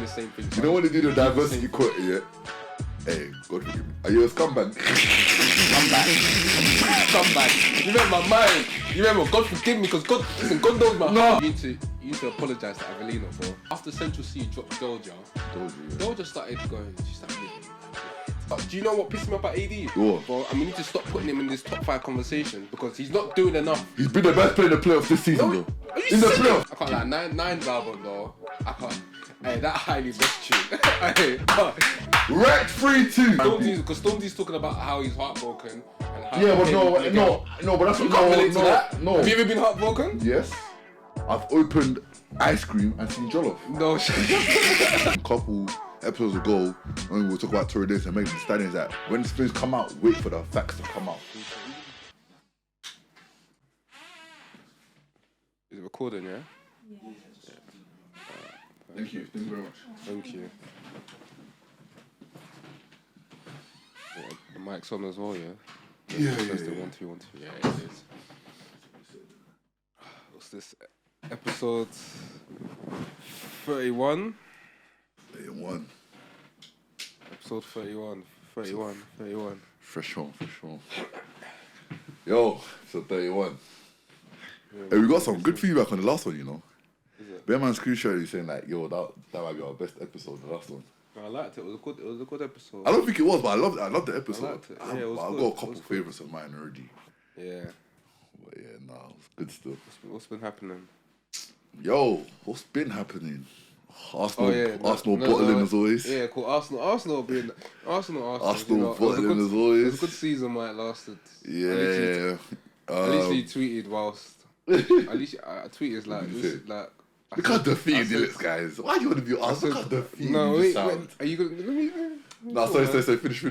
the same thing. You know when they do the diversity quote, yeah? Hey, God forgive me. Are you a scumbag? Scumbag. You remember my mind. You remember, God forgive me, because God knows my heart. You need to apologise to Avelino, bro. After Central C dropped Georgia, Georgia started going, she started living. Do you know what pissed me off about AD? What? Bro, we need to stop putting him in this top 5 conversation because he's not doing enough. He's been the best player in the playoffs this season, though. Are you in the serious? playoffs. I can't lie, Nine's album though. I can't. Hey, that highly best tune. Hey, Wrecked 3-2. Because Stormzy's talking about how he's heartbroken and how Yeah, but no, but that's you can't relate to that. No. Have you ever been heartbroken? Yes. I've opened ice cream and seen jollof. No shit. A couple episodes ago, when we were talking about Tory Days and Megan Thee Stallion, that when these things come out, wait for the facts to come out. Is it recording, yeah? Yeah. Thank you very much. Thank you. Yeah, the mic's on as well, yeah? Yeah. 1, 2, 1, 2. Yeah, it is. What's this? Episode 31? 31. Episode 31. Fresh one. Yo, episode 31. Hey, we got some good feedback on the last one, you know. Is it? Bearman screenshot you saying like, yo, that might be our best episode, the last one. I liked it. It was a good episode. I don't think it was, but I loved the episode. I liked it. Yeah, it was I've good. got a couple favourites of mine already. Yeah. But yeah, nah, it was good stuff. What's been happening? Yo, what's been happening? Arsenal, Arsenal no, bottling as always. Yeah, cool. Arsenal being Arsenal. Arsenal bottling as always. It was a good season while it lasted. Yeah. At least he tweeted whilst. At least I tweeted like this is like. Look how defeated he looks, guys. Why do you want to be Arsenal? Look how defeated you sound. Are you gonna? Let me. Nah, sorry. Finish.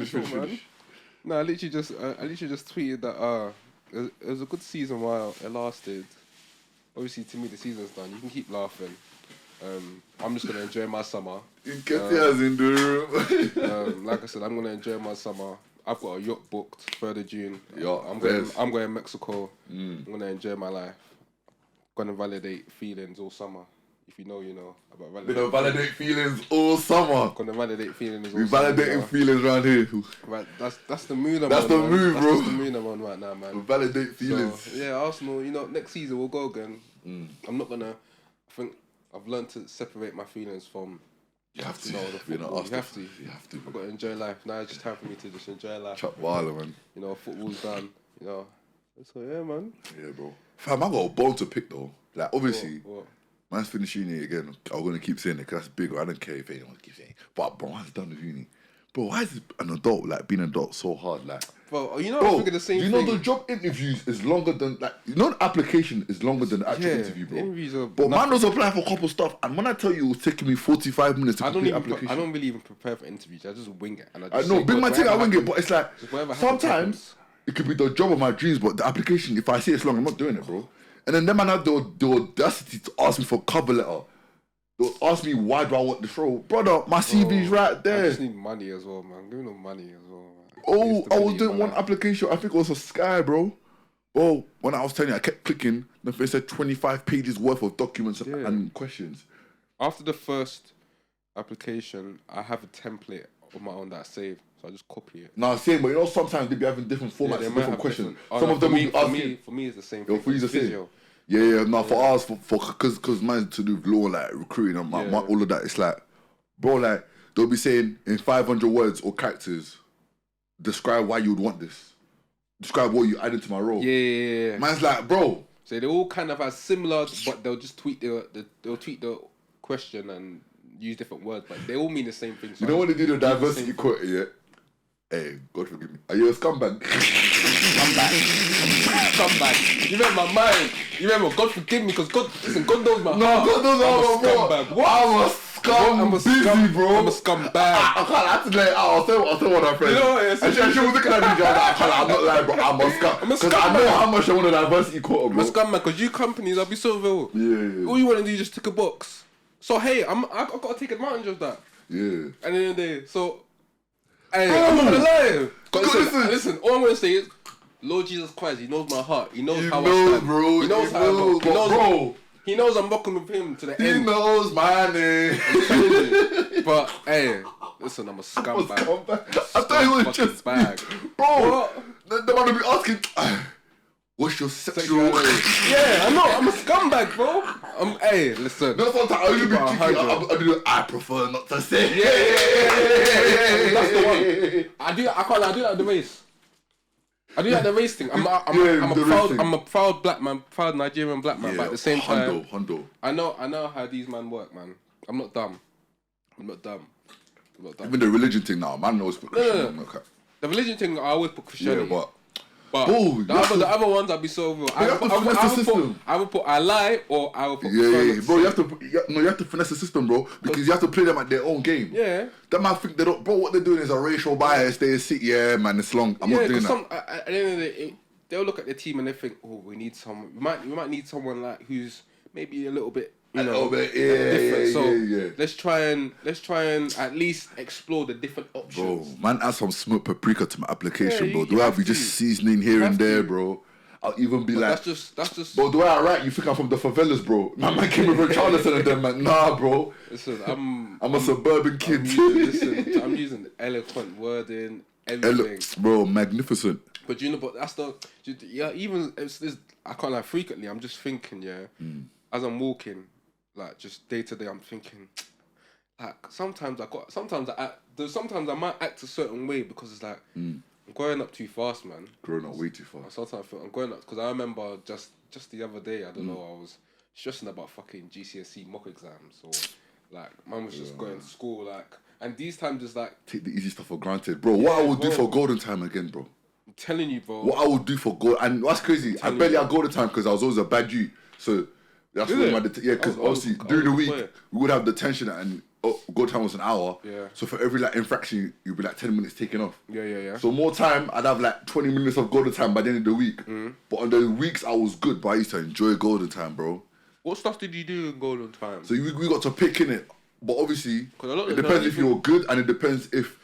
No, I literally just tweeted that it was a good season while it lasted. Obviously, to me, the season's done. You can keep laughing. I'm just gonna enjoy my summer. Get your ass in the room. Like I said, I'm gonna enjoy my summer. I've got a yacht booked 3rd of June. I'm going to Mexico. I'm gonna enjoy my life. Gonna validate feelings all summer. If you know, you know about validate. Gonna validate feelings all summer. Gonna validate feelings all We summer. validating feelings around here. Right, that's the mood I'm That's on, the man. mood, bro. That's the mood I'm on right now, man. We validate feelings. So, yeah, Arsenal, you know, next season we'll go again. I'm not gonna. I think I've learned to separate my feelings from. You have to. You know, the football. You have to. You have to. I've got to enjoy life. Now it's just time for me to just enjoy life. Chop Walla, man. You know, football's done. You know. So yeah, man. Yeah, bro. Fam, I got a bone to pick though. Like, obviously, What? man's finished uni again. I'm going to keep saying it because that's big. I don't care if anyone keeps saying it. But, bro, man's done with uni. Bro, why is an adult, like, being an adult so hard? Like, Bro, you know, bro, I figure the same you thing. know the job interviews is longer than, like, you know the application is longer than the actual interview, bro. The interviews are But man was applying for a couple stuff, and when I tell you it was taking me 45 minutes to complete the application. I don't really even prepare for interviews. I just wing it. And I I know, big man thing, I wing it, but it's like, whatever sometimes it could be the job of my dreams, but the application, if I see it's long, I'm not doing it, bro. And then them man have the audacity to ask me for a cover letter. They'll ask me why do I want this role. Brother, my CV's right there. I just need money as well, man. Give me no money as well, man. Oh, I was doing one application. I think it was a Sky, bro. Oh, when I was telling you, I kept clicking. Then they said 25 pages worth of documents and questions. After the first application, I have a template of my own that I save. So I just copy it. Nah, same, but you know sometimes they be having different formats, different questions. Some of them will be asking. For me, it's the same thing. For you, it's the same. Yeah. No, for us, because mine's to do with law, like recruiting and all of that. It's like, bro, like they'll be saying in 500 words or characters, describe why you would want this. Describe what you added to my role. Yeah. Man's like, bro. So they all kind of have similar, but they'll just tweak they'll tweak the question and use different words, but they all mean the same thing. So you know when they do the diversity quote, yeah? Hey, God forgive me. Are you a scumbag? Scumbag. You remember my mind. You remember, God forgive me, because God knows my heart. No, God knows my heart. Scumbag. What? I'm a busy, bro. I'm a scumbag. I can't actually let it out. I'll tell one of my friends. You know what? And she was looking at me, I'm not lying, bro. I'm a scumbag. Because I know how much I want a diversity quota, bro. I'm a scumbag, because you companies, I'll be so real. Yeah. All you want to do is just tick a box. So, hey, I've got to take advantage of that. Yeah. And at the end of the day, so... Hey, I'm not going to lie. Listen, all I'm going to say is, Lord Jesus Christ, he knows my heart. He knows how I stand. Bro. He knows how I rock. He knows I'm rocking with him to the end. He knows my name. I'm telling you. But hey, listen, I'm a scumbag. I thought it was just bag, bro. The man will be asking, what's your sexual? Yeah, I'm a scumbag, bro. Hey, listen. No, sometimes I will be cheeky. I prefer not to say. Yeah. That's the one. I do that at the race. I do that at the race thing. I'm a proud black man, proud Nigerian black man, but at the same time, Hondo. I know how these men work, man. I'm not dumb. Even the religion thing now, man knows put Christian. No. The religion thing, I always put Christianity. Yeah, but the other ones, I'd be so real. I would put I lie or I would put. Yeah, bro. You have to finesse the system, bro, because you have to play them at their own game. Yeah. That man think they don't, bro. What they're doing is a racial bias. They see, yeah, man, it's long. I'm not doing that. At the end of the day, they'll look at their team and they think, oh, we need someone. We might need someone like who's maybe a little bit. Different. So let's try and at least explore the different options. Bro, man, add some smoked paprika to my application, bro. Do I be just seasoning here and there, bro? I'll even be like, that's just. Bro, do I write? You think I'm from the favelas, bro? Man came with Charleston and them, man. Nah, bro. Listen, I'm a suburban kid. I'm using eloquent wording, everything. Bro, magnificent. But that's even I can't lie. Frequently, I'm just thinking, as I'm walking. Like just day to day, I'm thinking, like sometimes I might act a certain way because it's like I'm growing up too fast, man. Growing up way too fast. Sometimes I feel I'm growing up because I remember just the other day, I don't know, I was stressing about fucking GCSE mock exams or like man was just going to school like, and these times is like take the easy stuff for granted, bro. What I would do for golden time again, bro. I'm telling you, bro. What I would do for gold, and what's crazy, I barely had golden time because I was always a bad Jew, so. That's what because obviously during the week we would have the tension and go time was an hour. Yeah. So for every like infraction, you'd be like 10 minutes taken off. Yeah. So more time, I'd have like 20 minutes of golden time by the end of the week. But on the weeks I was good, but I used to enjoy golden time, bro. What stuff did you do in golden time? So we got to pick in it, but obviously it depends if you're good and it depends if.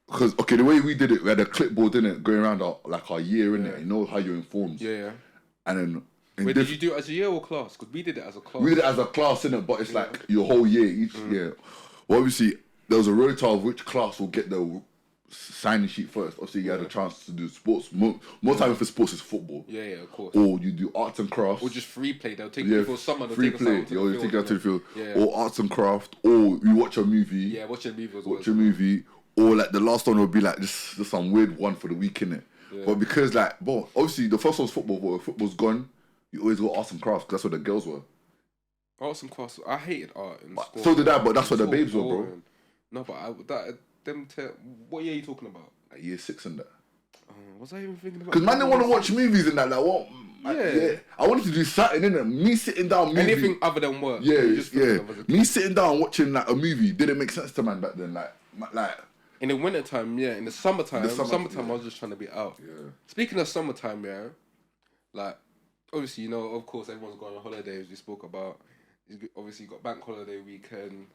Because the way we did it, we had a clipboard in it going around our year in it. You know how you're informed. Yeah. And then. Wait, did you do it as a year or class? Because we did it as a class. We did it as a class, innit? But it's like your whole year, each year. Well, obviously, there was a rota of which class will get the signing sheet first. Obviously, you had a chance to do sports. More time for sports is football. Yeah, of course. Or you do arts and crafts. Or just free play. They'll take you for summer. Free play. You'll take you out to the field. Yeah. Or arts and craft. Or you watch a movie. Yeah, watch a movie as well. Watch a movie. Or like the last one would be like just some weird one for the week, innit? Yeah. But because like, bro, obviously the first one's football, but football's gone. You always go arts and crafts because that's where the girls were. Arts and crafts. I hated art in school. So did I, but that's where the babes were, bro. No, but what year are you talking about? Like year 6 and that. Was I even thinking about? Because man didn't want to watch movies and that. Like what? Yeah. I wanted to do something, innit? Me sitting down, anything other than work. Yeah. Me sitting down watching like a movie didn't make sense to man back then. Like. In the wintertime, yeah. In the summertime, I was just trying to be out. Yeah. Speaking of summertime, yeah, like. Obviously, of course, everyone's going on holidays. We spoke about. Obviously, you got bank holiday weekend.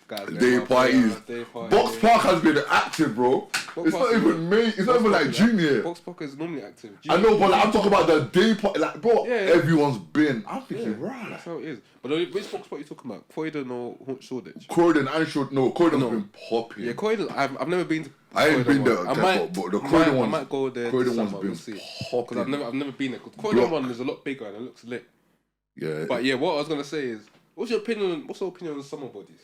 Guys, day parties. Box Park has been active, bro. It's not even May. It's not even like Junior. Box Park is normally active. I know, but like, I'm talking about the day party. Like, bro, everyone's been. I'm thinking, right. That's how it is. But which Box Park are you talking about? Croydon or Shoreditch? Croydon and Shoreditch. No, Croydon's been popping. Yeah, Croydon. I've never been to. I ain't been there, but the Croydon one. I might go there. Croydon one's been popping. Because I've never been there. Croydon one is a lot bigger and it looks lit. Yeah. But yeah, what I was gonna say is, what's your opinion on summer bodies?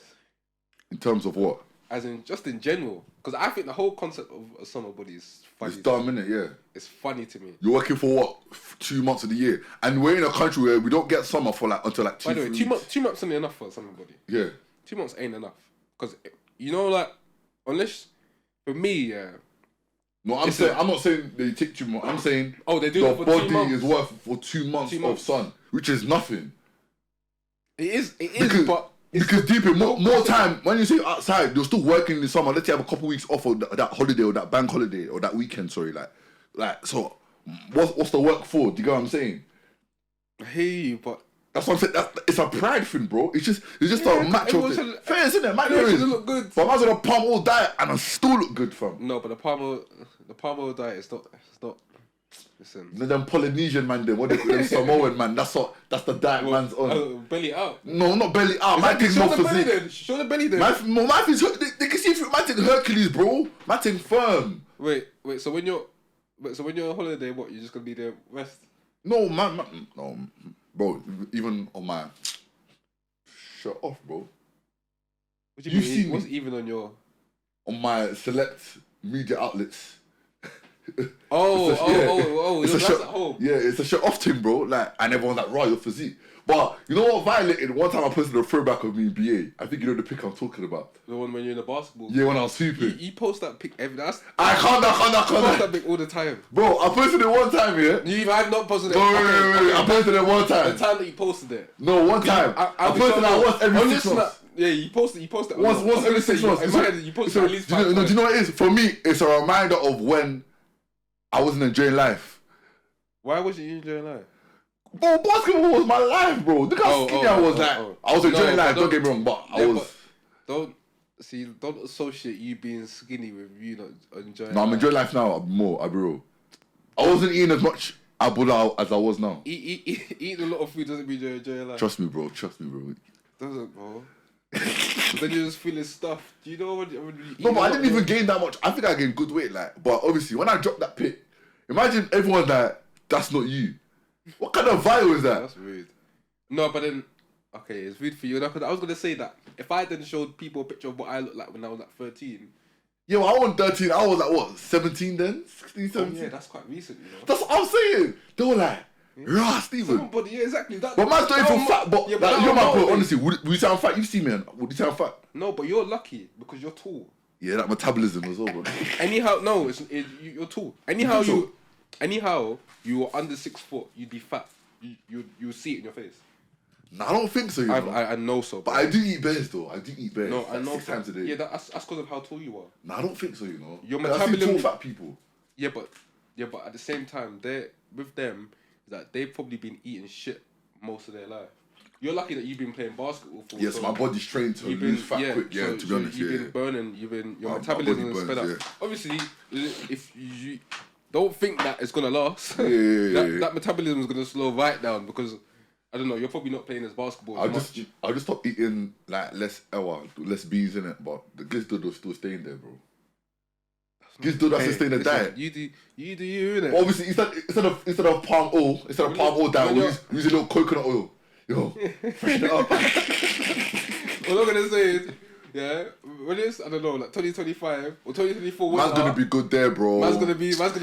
In terms of what? As in, just in general. Because I think the whole concept of a summer body is funny. It's dumb, innit? Yeah. It's funny to me. You're working for what? 2 months of the year. And we're in a country where we don't get summer for like until like 2 By the way, 2 months ain't enough for a summer body. Yeah. 2 months ain't enough. Because, like, unless, for me, yeah. No, I'm not saying they take 2 months. I'm saying they do the it for body 2 months. is worth for 2 months of sun, which is nothing. It is, but... Because deep in more time, when you say outside, you're still working in the summer. Let's say you have a couple weeks off of that holiday or that bank holiday or that weekend, sorry. Like so, what's the work for? Do you get what I'm saying? I hear you, but... That's what I'm saying. It's a pride thing, bro. It's just a macho thing. Fair, isn't it? Man, it look good. But I might as well palm oil diet and I still look good, fam. No, but the palm oil diet is not... Listen. You know them Polynesian man, what they call them Samoan man. That's the diet man's on. Belly out. No, not belly out. Man thing more physique. Show the belly then. My thing's they can see through my thing Hercules, bro. My thing firm. Wait. So when you're on holiday, what? You're just gonna be there rest? No, man, no, bro. Even on my shut off, bro. What do you mean? What's even on your? On my select media outlets. It's a shirt, at home. Yeah, it's a shirt off thing, bro. Like, and everyone's like, "Raw, your physique." But you know what violated? One time I posted a throwback of me in BA. I think you know the pic I'm talking about. The one when you're in the basketball. Yeah, when I was hooping. You post that pic every. I can't. Post that pic all the time, bro. I posted it one time, yeah. You have not posted it. No, wait. I posted it one time. The time that you posted it. No, one time. I posted it once every 6 months. Yeah, you posted it. Once every 6 months. You posted at least 5 times. Do you know what it is? For me, it's a reminder of when I wasn't enjoying life. Why wasn't you enjoying life? Bro, basketball was my life, bro. Look how skinny I was. I was enjoying life. Don't get me wrong, but I was. Don't associate you being skinny with you not enjoying. No, I'm enjoying life now. I'll be real. I wasn't eating as much abula as I was now. Eating a lot of food doesn't mean you're enjoying life. Trust me, bro. Doesn't, bro. Then you're just feeling stuffed. Do you know when you eat? No, but I didn't even gain that much. I think I gained good weight, like. But obviously, when I dropped that pic, imagine everyone's like, "That's not you." What kind of vibe is that? That's rude. No, but then, okay, it's rude for you. Because I was gonna say that if I then showed people a picture of what I looked like when I was like 13. Yo, I wasn't 13. I was like what, 17 then? 16, 17. Oh, yeah, that's quite recent, you know. That's what I'm saying. They were like, "Rah, Stephen." Somebody, yeah, exactly. But man's not even fat. But yeah, like, you're my bro. Honestly, would you sound fat? You see me, man. Would you sound fat? No, but you're lucky because you're tall. Yeah, that metabolism as well, bro. Anyhow, no, you're tall. Anyhow, you were under 6 foot, you'd be fat. You see it in your face. No, I don't think so. I know so. But I do eat bears though. I do eat bears. No, I know 6 times a day. Yeah, that's because of how tall you are. No, I don't think so. You know, your metabolism. I see tall fat people. Yeah, but at the same time, with them, is that they've probably been eating shit most of their life. You're lucky that you've been playing basketball for. Yes, my body's trained to lose fat quick. Yeah, to be honest, you've been burning. Your metabolism is sped up. Obviously, if you don't think that it's gonna last, that metabolism is gonna slow right down because I don't know. You're probably not playing as basketball. I'll just stop eating like less beans in it, but the glizzard still staying there, bro. Glizzard has to stay in the diet. You do you innit? Obviously, instead of palm oil, diet, we use a little coconut oil. Yo, freshen it up. What I'm gonna say is, yeah, when it's I don't know, like 2025 or 2024. Man's gonna be good there, bro. Man's gonna be like. But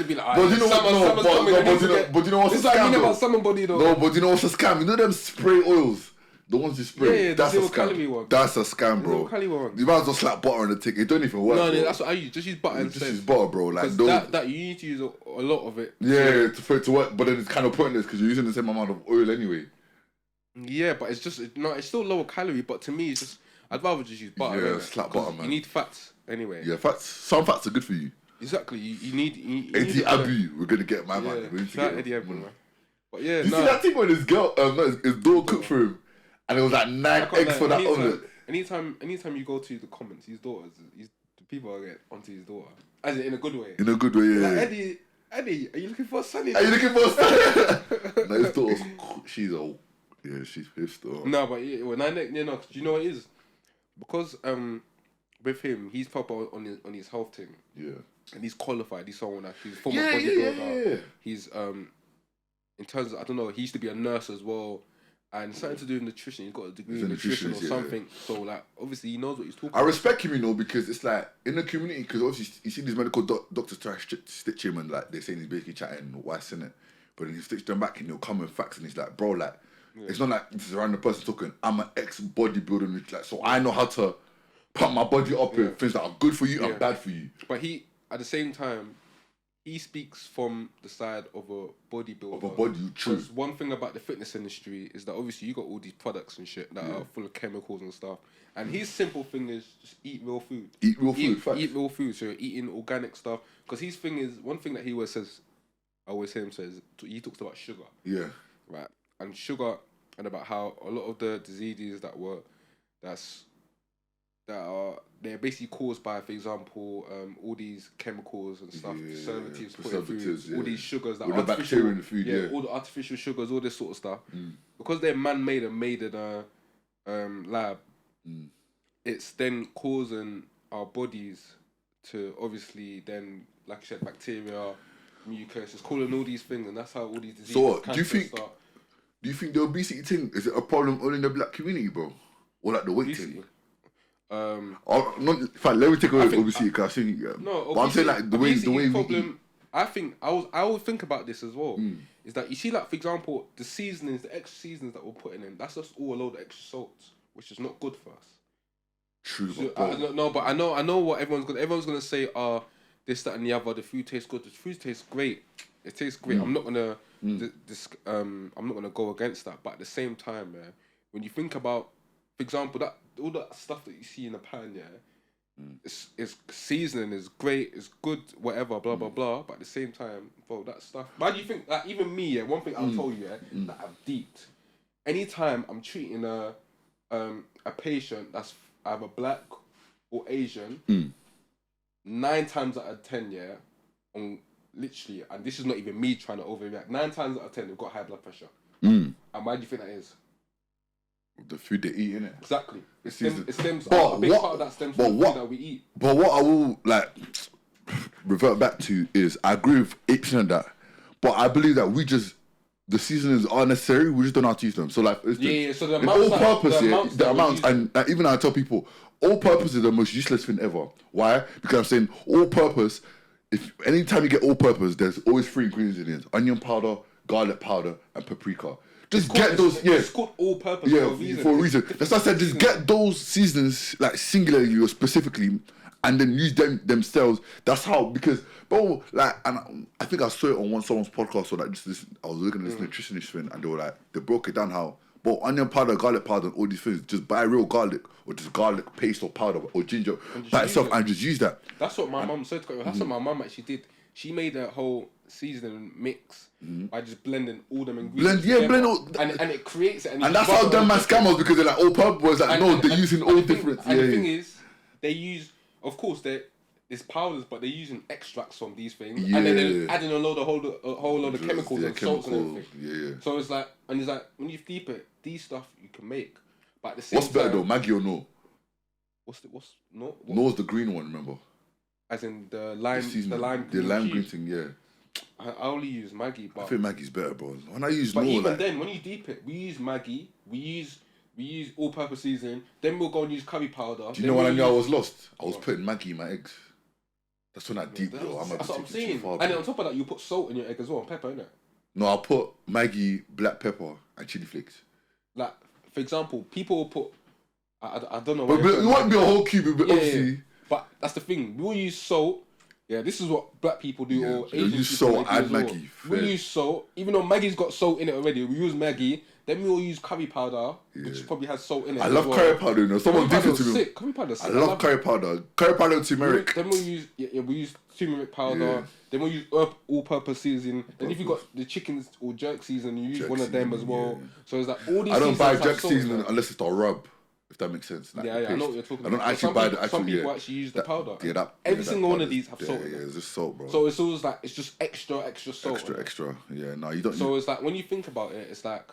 you know what? But you know what's a scam? About summer body though. No, but you know what's a scam? You know them spray oils. The ones you spray, that's a scam. One. That's a scam, bro. You might as well slap butter on the ticket. It don't even work. No, that's what I use. Just use butter instead. Just use butter, bro. Like that you need to use a lot of it. Yeah, for it to work. But then it's kind of pointless because you're using the same amount of oil anyway. Yeah, but it's still lower calorie. But to me, it's just I'd rather just use butter. Yeah, slap butter, man. You need fats anyway. Yeah, fats. Some fats are good for you. Exactly. You need. Eddie Abu, we're gonna get my man. We need to get Eddie Abu, man. But yeah, you see that thing when his girl, his daughter cooked for him. And it was like 9 eggs for that omelette. Anytime you go to the comments, his daughters, the people are getting onto his daughter. As in a good way. In a good way, yeah. Like, Eddie, are you looking for a son? Are you looking for a son? No, his daughter's, she's pissed though. No, but do you know what it is? Because with him, he's proper on his health thing. Yeah. And he's qualified. He's someone that he's a former bodybuilder. Yeah. He's in terms of, I don't know, he used to be a nurse as well. And something to do with nutrition. He's got a degree in nutrition or something. So, like, obviously, he knows what he's talking about. I respect him, you know, because it's like, in the community, because obviously, you see these medical doctors try to stitch him and, like, they're saying he's basically chatting what's in it. But then he stitch them back and he'll come with facts and he's like, bro, like, it's not like this is a random person talking. I'm an ex-bodybuilder, like, so I know how to pump my body up with things that are good for you and bad for you. But at the same time, he speaks from the side of a bodybuilder. Of a body, true. Because one thing about the fitness industry is that obviously you got all these products and shit that are full of chemicals and stuff. And his simple thing is just eat real food. Eat real food. So eating organic stuff. Because his thing is, one thing that he always says, he talks about sugar. Yeah. Right. And sugar, and about how a lot of the diseases that are they're basically caused by, for example, all these chemicals and stuff, preservatives, put in food, all these sugars that all the bacteria in the food, all the artificial sugars, all this sort of stuff, because they're man-made and made in a lab. It's then causing our bodies to obviously then, like I said, bacteria, mucus, it's calling all these things, and that's how all these diseases. So what, do you think the obesity thing is it a problem only in the black community, bro, or like the weight thing? Not, in fact, let me take away obesity because I think but I'm saying like the way problem, we eat. I think I would think about this as well. Is that you see, like for example, the seasonings, the extra seasonings that we're putting in, that's just all a load of extra salts, which is not good for us. True. So, but I know what everyone's gonna say. This, that, and the other. The food tastes good. The food tastes great. It tastes great. I'm not gonna I'm not gonna go against that. But at the same time, when you think about, for example, that all that stuff that you see in a pan, it's seasoning is great, it's good, whatever, blah blah blah. But at the same time, bro, that stuff. Why do you think? Like even me, one thing I'll tell you, that I've deeped. Anytime I'm treating a patient that's either black or Asian, 9 times out of 10, on literally, and this is not even me trying to overreact. 9 times out of 10, they've got high blood pressure. And why do you think that is? The food they eat, innit? Exactly. It stems. A big part of that stems from the food that we eat. But what I will revert back to is I agree with 8% of that. But I believe that the seasonings are necessary. We just don't know how to use them. So like, so the amounts, all purpose, the amounts, and even I tell people, all purpose is the most useless thing ever. Why? Because I'm saying all purpose. If anytime you get all purpose, there's always 3 ingredients in it: onion powder, garlic powder, and paprika. Just get those. It's called all purpose for a reason. That's why I said just get those seasonings like singularly or specifically, and then use them themselves. That's how, because bro, like, and I think I saw it on someone's podcast or like I was looking at this nutritionist thing, and they broke it down how, bro, onion powder, garlic powder, and all these things, just buy real garlic or just garlic paste or powder or ginger by itself and just use that. That's what my mum said. That's what my mum actually did. She made a whole seasoning mix by just blending all them ingredients. Blend all, and it creates it. And that's how them man scammers, because they're like all purpose. Like they're using all different. And the thing is, they use, of course, there's powders, but they're using extracts from these things, and then they're adding a whole load of chemicals and salts and everything. So it's like, when you deep it, these stuff you can make, but at the same what's better though, Maggie or no? No's the green one, remember? As in the lime green thing, yeah. I only use Maggie, but I think Maggie's better, bro. When I use then when you deep it, we use Maggie, we use all-purpose seasoning. Then we'll go and use curry powder. Do you know when I knew I was lost? I was putting Maggie in my eggs. That's when I deep though. That's what I'm saying. And then on top of that, you put salt in your egg as well, and pepper, innit? No, I'll put Maggie, black pepper, and chili flakes. Like, for example, people will put. I don't know. But it won't be a whole cube, but obviously. Yeah. But that's the thing. We will use salt. Yeah, this is what black people do, or Asian people use salt and Maggie. We use salt, even though Maggie's got salt in it already. We use Maggie. Then we will use curry powder, which probably has salt in it. I love curry powder. You know, someone did it to me. Curry powder's sick. I love curry powder. Curry powder and turmeric. Then we use turmeric powder. Yeah. Then we use all-purpose seasoning. Then if you got the chickens or jerk seasoning, you use one of them as well. Yeah. So it's like all these. I don't buy jerk seasoning unless it's a rub. If that makes sense. Like I know what you're talking about. I don't actually buy the actual. Some people actually use the powder. Every single one of these have salt. Yeah, it's just salt, bro. So it's always like, it's just extra salt. Extra. Yeah, no, you don't. So it's like, when you think about it, it's like,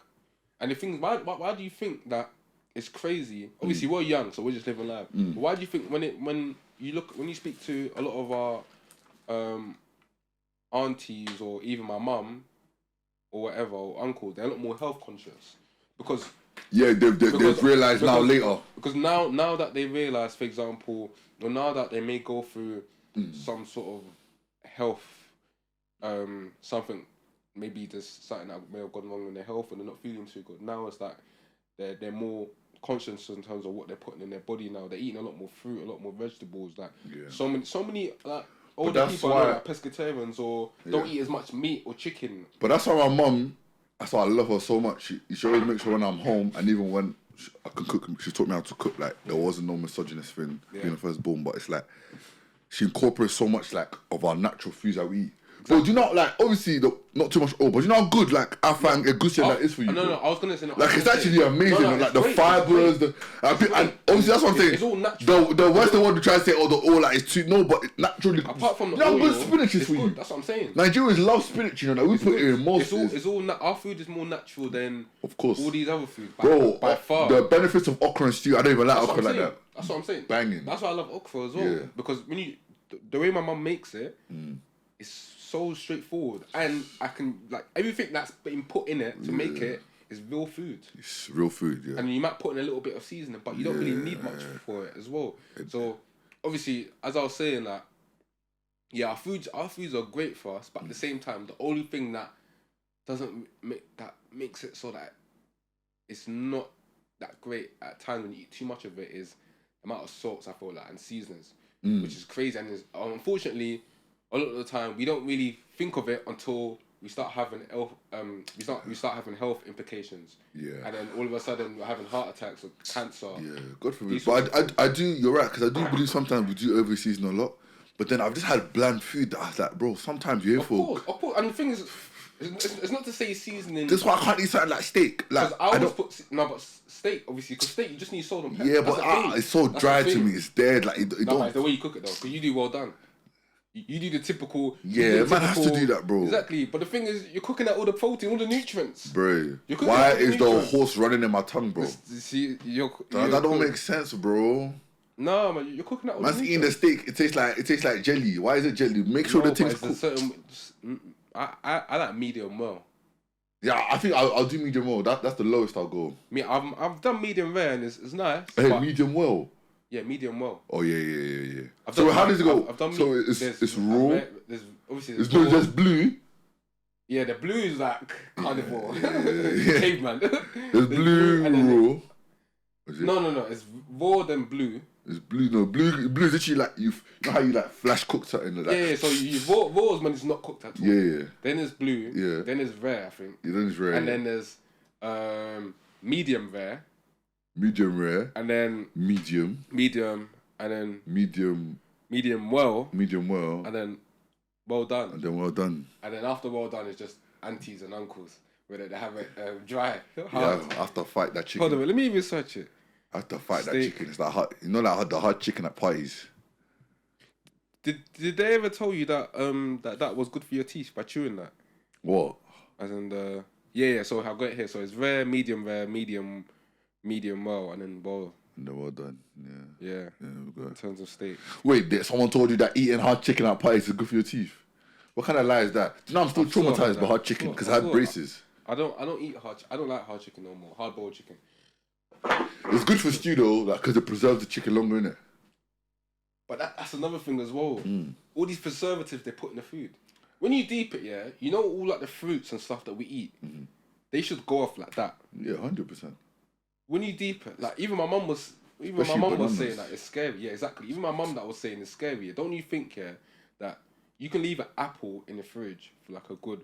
and the thing is, why do you think that it's crazy? Obviously, we're young, so we're just living life. But why do you think when you speak to a lot of our aunties or even my mum or whatever, or uncle, they're a lot more health conscious because. Yeah, they've realised now later. Because now that they realise, for example, or now that they may go through some sort of health, something, maybe there's something that may have gone wrong in their health and they're not feeling too good. Now it's like they're more conscious in terms of what they're putting in their body now. They're eating a lot more fruit, a lot more vegetables. Like so many like older people are like pescatarians or don't eat as much meat or chicken. But that's why my mum. That's why I love her so much. She always makes sure when I'm home, and even when I can cook, she taught me how to cook. Like there wasn't no misogynist thing being the firstborn, but it's like she incorporates so much like of our natural foods that we eat. But do you know, like, obviously, not too much oil, but do you know how good, like, I find a good that is for you? No, I was going to say... Like, it's actually amazing. Like, the fibres, and obviously, that's what I'm saying. It's all natural. The Western one to try to say, oh, the oil, like, it's too... No, but naturally... Apart from the oil, oil, good spinach is for you. That's what I'm saying. Nigerians love spinach, you know, like, we put it in most... Our food is more natural than... Of course. All these other foods. By far. The benefits of okra and stew, I don't even like okra like that. That's what I'm saying. Banging. That's why I love okra as well. Yeah. Because when you... The way my mum makes it, it's so straightforward, and I can like everything that's been put in it to make it is real food. It's real food, yeah. And you might put in a little bit of seasoning, but you don't really need much for it as well. So obviously, as I was saying, like, yeah, our foods are great for us, but at the same time, the only thing that makes it so that it's not that great at times when you eat too much of it is the amount of salts, I feel like, and seasonings, which is crazy. And unfortunately, a lot of the time we don't really think of it until we start having we start having health implications. Yeah. And then all of a sudden we're having heart attacks or cancer. Yeah, God forbid. But I do. You're right, because I do believe sometimes we do overseason a lot. But then I've just had bland food that I was like, bro, sometimes you're here Of course. And the thing is, it's not to say seasoning. That's why I can't eat something like steak. Like, but steak, obviously, because steak you just need salt and pepper. Yeah, but it's so dry to me. It's dead. Like, it don't. It's the way you cook it though, because you do well done. You do the typical... Yeah, man has to do that, bro. Exactly. But the thing is, you're cooking out all the protein, all the nutrients. Bro, why is the horse running in my tongue, bro? See, that don't make sense, bro. No, man, you're cooking out all the nutrients. Eating the steak, it tastes like jelly. Why is it jelly? Make sure the thing's cooked. I like medium well. Yeah, I think I'll do medium well. That's the lowest I'll go. I've done medium rare and it's nice. Hey, medium well? Yeah, medium well. Oh yeah. So how does it go? So it's raw. It's not just blue. Yeah, the blue is like carnivore. Caveman. There's blue raw. No. It's raw then blue. It's blue. No, blue is actually like you know how you like flash cook something like that. Yeah. So you raw is when it's not cooked at all. Yeah. Then it's blue. Yeah. Then it's rare, I think. Yeah, then it's rare. And then there's medium rare. Medium rare. And then medium, and then medium well, and then well done. And then after well done, it's just aunties and uncles, where they have it dry. Yeah, after fight that chicken. Hold on, let me even search it. After fight that chicken, it's like hot. You know, like the hot chicken at parties. Did they ever tell you that that was good for your teeth by chewing that? What? As in yeah. So I've got it here. So it's rare, medium, well, and then well. And then well done. Yeah. In terms of steak. Wait, someone told you that eating hard chicken at parties is good for your teeth? What kind of lie is that? Do you know I'm still traumatized by hard chicken because I had braces. I don't eat I don't like hard chicken no more. Hard boiled chicken. It's good for stew though, like because it preserves the chicken longer, innit? But that's another thing as well. All these preservatives they put in the food. When you deep it, yeah, you know all like the fruits and stuff that we eat. They should go off like that. Yeah, 100%. When you deep it, like even my mum was saying that it's scary. Yeah, exactly. Even my mum that was saying it's scary. Don't you think that you can leave an apple in the fridge for like a good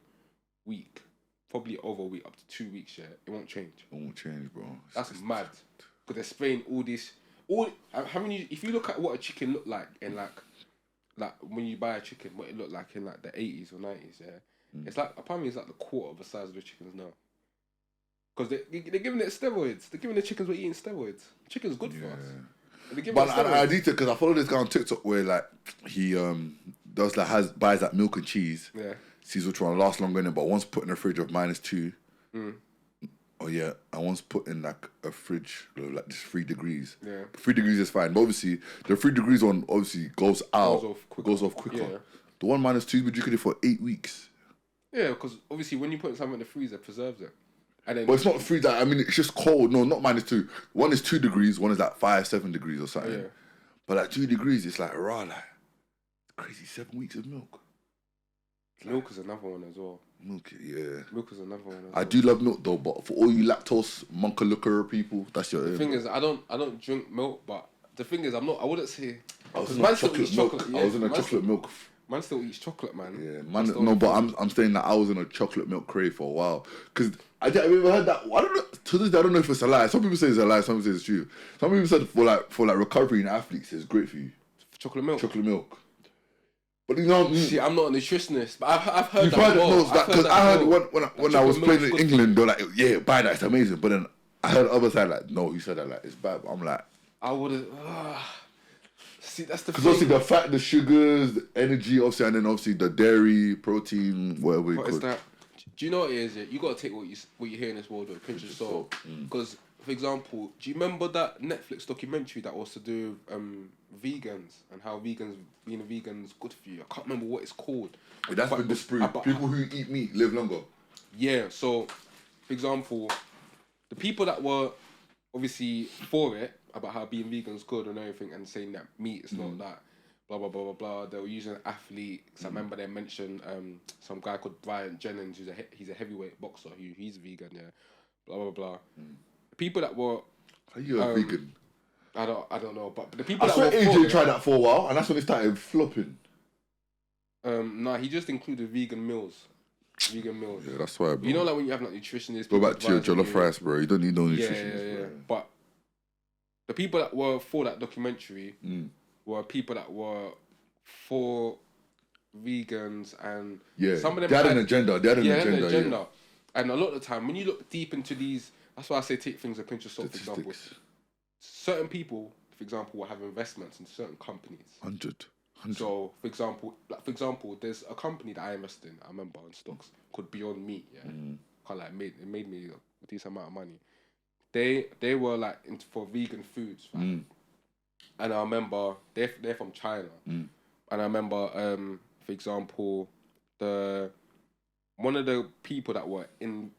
week, probably over a week, up to 2 weeks. Yeah, it won't change. It won't change, bro. That's mad. Because they're spraying all this. If you look at what a chicken looked like in like when you buy a chicken, what it looked like in like the 80s or 90s, yeah, it's like apparently it's like the quarter of the size of the chickens now. Because they're giving it steroids. They're giving the chickens we're eating steroids. Chicken's good for us. But I need to, because I follow this guy on TikTok where like he does like buys like milk and cheese. Yeah. Sees which one lasts longer in it, but once put in a fridge of -2. Oh yeah, and once put in like a fridge like just 3 degrees. Yeah. 3 degrees is fine, but obviously the 3 degrees one obviously goes off quicker. Yeah. The one -2 we drinking it for 8 weeks. Yeah, because obviously when you put something in the freezer, it preserves it. But it's not freezer. I mean, it's just cold. No, not -2. One is 2 degrees. One is like 5-7 degrees or something. Yeah. But like 2 degrees, it's like raw. Like crazy 7 weeks of milk. Milk is another one as well. Milk, yeah. Milk is another one. I do love milk though, but for all you lactose monkalooker people, that's your. The thing is, I don't drink milk, but the thing is, I wouldn't say. I was in a chocolate milk. I was in a chocolate milk. Man still eats chocolate, man. Yeah, man. No, but I'm saying that I was in a chocolate milk crave for a while because I've ever heard that. I don't know. To this day, I don't know if it's a lie. Some people say it's a lie. Some people say it's true. Some people said for like recovery in athletes, it's great for you. Chocolate milk. Chocolate milk. But you know, see, I'm not a nutritionist, but I've heard you've that. heard it, I've because I heard when I was chocolate playing milk's in good England, they're like, yeah, buy that, it's amazing. But then I heard the other side like, no, he said that like it's bad. But I'm like, I wouldn't. See, that's the because thing. obviously the fat, the sugars, the energy, obviously, and then obviously the dairy, protein, whatever you What call is it. that? Do you know what it is? Yeah? You got to take what you hear in this world with a pinch of salt. Because, for example, do you remember that Netflix documentary that was to do with vegans and how being a vegan is good for you? I can't remember what it's called. That's been disproved. People who eat meat live longer. Yeah. So, for example, the people that were obviously for it about how being vegan is good and everything, and saying that meat is not that. Blah blah blah blah blah. They were using an athlete. Cause I remember they mentioned some guy called Brian Jennings, he's a heavyweight boxer. He's vegan, yeah. Blah blah blah. The people that were Are you a vegan? I don't know, but the people I that swear were for AJ tried that for a while, and that's when it started flopping. Nah, he just included vegan meals. Vegan meals. Yeah, that's why. Bro. You know, like when you have like nutritionists. Go back to your jollof rice, bro. You don't need no nutritionist. Yeah. But the people that were for that documentary were people that were for vegans, and some of them they had an agenda. They had an agenda. Yeah. And a lot of the time, when you look deep into these, that's why I say take things a pinch of salt. For example, certain people, for example, will have investments in certain companies. 100. So, for example, there's a company that I invested in. I remember in stocks called Beyond Meat. Yeah, it made me a decent amount of money. They were like for vegan foods, right? And I remember they're from China, and I remember for example, one of the people that were in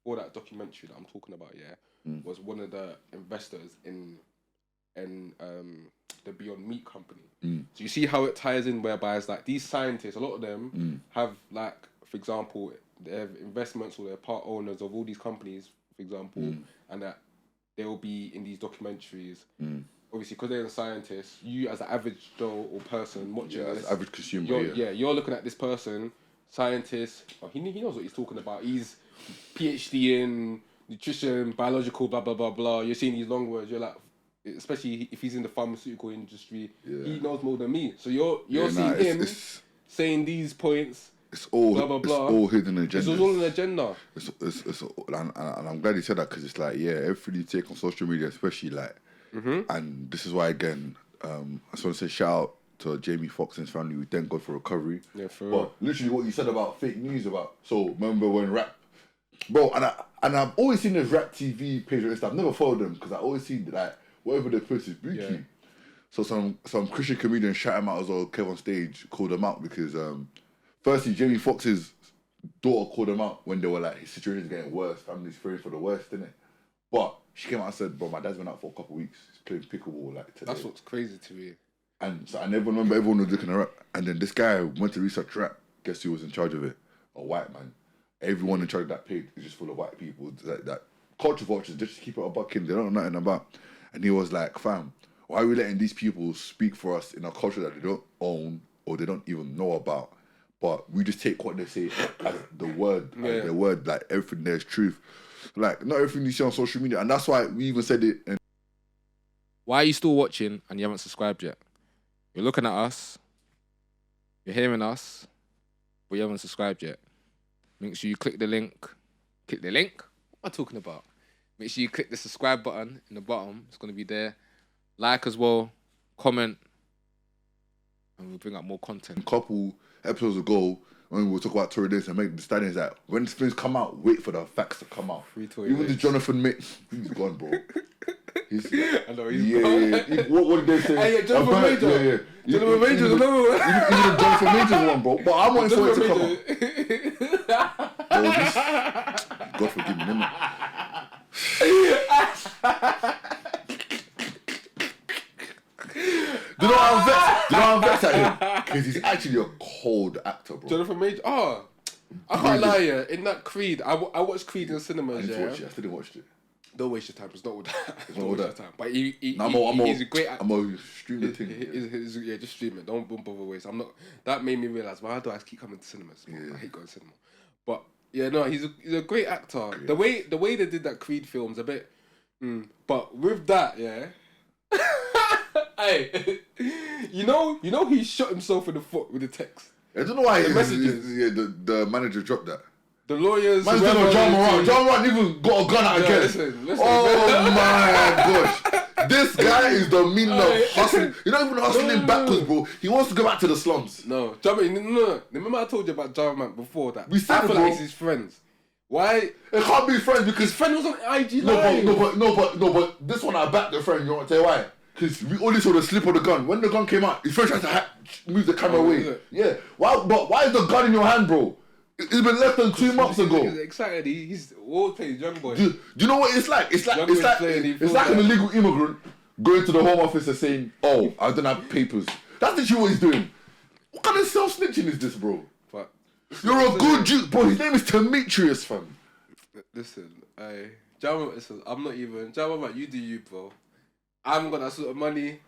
for that documentary that I'm talking about, was one of the investors in the Beyond Meat company. So you see how it ties in, whereby it's like these scientists, a lot of them have like, for example, they have investments or they're part owners of all these companies, for example, and that they will be in these documentaries. Obviously, because they're scientists, you as an average Joe or person watching this, as average consumer, you're looking at this person, scientist. Oh, he knows what he's talking about. He's PhD in nutrition, biological, blah blah blah blah. You're seeing these long words. You're like, especially if he's in the pharmaceutical industry, he knows more than me. So you're seeing him saying these points. It's all blah blah blah. It's all hidden agenda. It's all an agenda. And I'm glad you said that, because it's like, everything you take on social media, especially like, and this is why again, I just want to say shout out to Jamie Foxx and his family. We thank God for recovery. Yeah, for real. But literally, what you said about fake news so remember when rap, bro, and I've always seen this rap TV page and stuff. I've never followed them because I always see like whatever they post is bookie. Yeah. So some Christian comedians shout him out as well. Kev on stage called him out because firstly, Jamie Foxx's daughter called him out when they were like, his situation is getting worse, family's fearing for the worst, innit? But she came out and said, bro, my dad's been out for a couple of weeks. He's playing pickleball like today. That's what's crazy to me. And so I never remember everyone was looking at rap. And then this guy went to research rap. Guess who was in charge of it? A white man. Everyone in charge of that page is just full of white people. That culture vultures, just keep it a bucking. They don't know nothing about. And he was like, fam, why are we letting these people speak for us in a culture that they don't own or they don't even know about? But we just take what they say as the word, as their word, like everything there's truth. Like, not everything you see on social media. And that's why we even said it. Why are you still watching and you haven't subscribed yet? You're looking at us, you're hearing us, but you haven't subscribed yet. Make sure you click the link. Click the link? What am I talking about? Make sure you click the subscribe button in the bottom. It's going to be there. Like as well, comment, and we'll bring up more content. A couple episodes ago, when we were talking about Tory Days and make the standings, that when things come out, wait for the facts to come out. Even the Jonathan Mate, he's gone, bro. I know he's gone. What did they say? Hey, Jonathan Major. Jonathan Major, remember? Even the Jonathan Major's one, bro. But I'm waiting for it to come out. Bro, God forgive me, man. Do you know how I'm vexed at him? Because he's actually a cold actor, bro. Jonathan Major. Oh, I can't lie, in that Creed, I watched Creed in cinemas. I still didn't watch it. Don't waste your time. It's not all that. It's not all that. Time. But he's a great actor. I'm gonna stream the thing. Just stream it. Don't bother waste. I'm not. That made me realize why do I keep coming to cinemas? Yeah. I hate going to cinema. But yeah, no, he's a great actor. Yeah. The way they did that Creed film's a bit. But with that, yeah. Hey, You know he shot himself in the foot with the text. I don't know why The messages. the manager dropped that. The lawyers. Man's doing John Moran. John Moran even got a gun out again. Listen. Oh my gosh. This guy is the meaning of hustling. You're not even hustling backwards, bro. He wants to go back to the slums. No. No. Remember I told you about Jarman before that? We said I feel bro. like it's his friends. Why? It can't be friends because His friend was on IG no, Live. but this one I backed the friend. You want to tell you why? Because we only saw the slip of the gun. When the gun came out, his friend tried to move the camera away. Yeah. Yeah. Why is the gun in your hand, bro? It's been less than 2 months ago. He's excited. He's all playing young boy. Do you know what it's like? It's like Young boy's playing, he it's feels like an like- illegal immigrant going to the Home Office and saying, "Oh, I don't have papers." That's literally what he's doing. What kind of self snitching is this, bro? But You're a good Jew, bro. His name is Demetrius, fam. listen, listen, I'm not even. Jarman, you do you, bro. I haven't got that sort of money,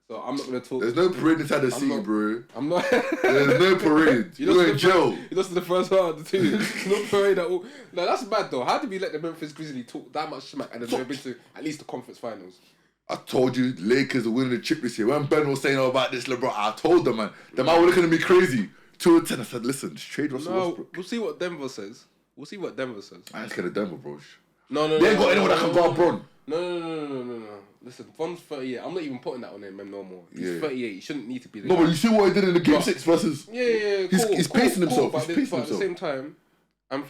so I'm not gonna talk. There's no parade inside the city, not- bro. I'm not. There's no parade. You're in jail. He lost in the first round of the two. No parade at all. No, that's bad though. How did we let the Memphis Grizzlies talk that much smack and then they've been to at least the conference finals? I told you, Lakers are winning the chip this year. When Ben was saying all about this, LeBron, I told them, man. The man were looking at me crazy. 2-10, I said, listen, just trade Russell No, Westbrook. we'll see what Denver says. I ain't scared of Denver, bro. No. They ain't got anyone that can guard Bron. No. Listen, Von's 38. I'm not even putting that on him no more. He's Yeah. 38. He shouldn't need to be the No, guy. but you see what he did in the game But- 6 versus... Yeah, He's pacing himself. But, He's pacing at the himself. same time,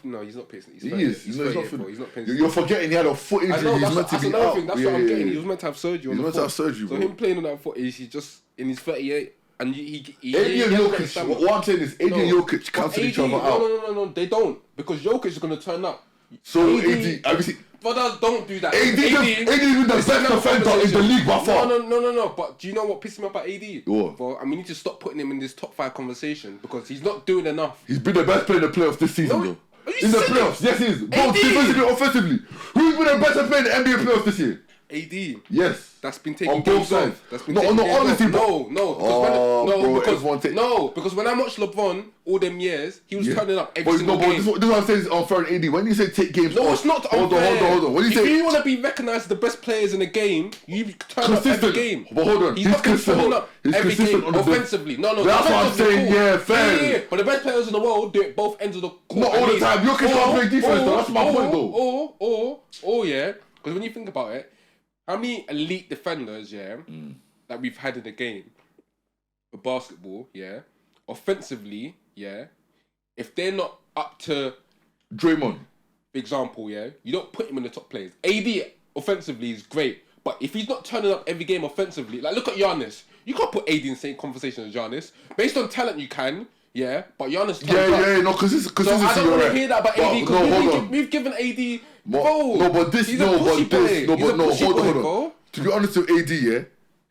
no, he's not pacing. He's He 38. is. He's No, he's 38, not bro. He's not pacing. You're forgetting he had a foot I injury. know, He's that's meant to be another out. thing. That's what I'm getting. He was meant to have surgery on He's the meant to foot. have surgery, So bro. him playing on that foot is he just in his 38 and he Adrian hasn't got the Jokic, stamina. what I'm saying is Adrian Jokic cancel each other out. No, they don't because Jokic is gonna turn up. So AD, have you seen... Brothers, don't do that. AD is the best defender in the league by far. No. But do you know what pissed me off about AD? What? Bro, we need to stop putting him in this top 5 conversation because he's not doing enough. He's been the best player in the playoffs this season, No, though. are you In the serious? playoffs, yes he is. Both AD. defensively, offensively. Who's been the better player in the NBA playoffs this year? AD. Yes. That's been taking On both games sides. off. That's been No, taking no, games honestly, off. bro. Because when I watched LeBron all them years, he was turning up every But single this game. is what I'm saying is unfair in AD. When you say take games No, off, it's not hold unfair. on. When you if say you want to be recognised as the best players in the game, you turn up every consistent, game. but hold on, He's he's not been turning consistent. up He's every consistent game on the offensively. No, That's what I'm offensively, saying, cool. yeah, fair. Yeah. But the best players in the world do it both ends of the court. Not at all the least. time. Jokic can't play defense, though. That's my point, though. Or yeah, because when you think about it, how many elite defenders, that we've had in the game for basketball, offensively, if they're not up to, Draymond. for example, you don't put him in the top players. AD offensively is great, but if he's not turning up every game offensively, like look at Giannis, you can't put AD in the same conversation as Giannis. Based on talent, you can, but Giannis turns up. No, consistency. So I don't want you're to hear that about AD But, no, hold because on. we've given AD. He's a pussy boy. hold on. To be honest with AD,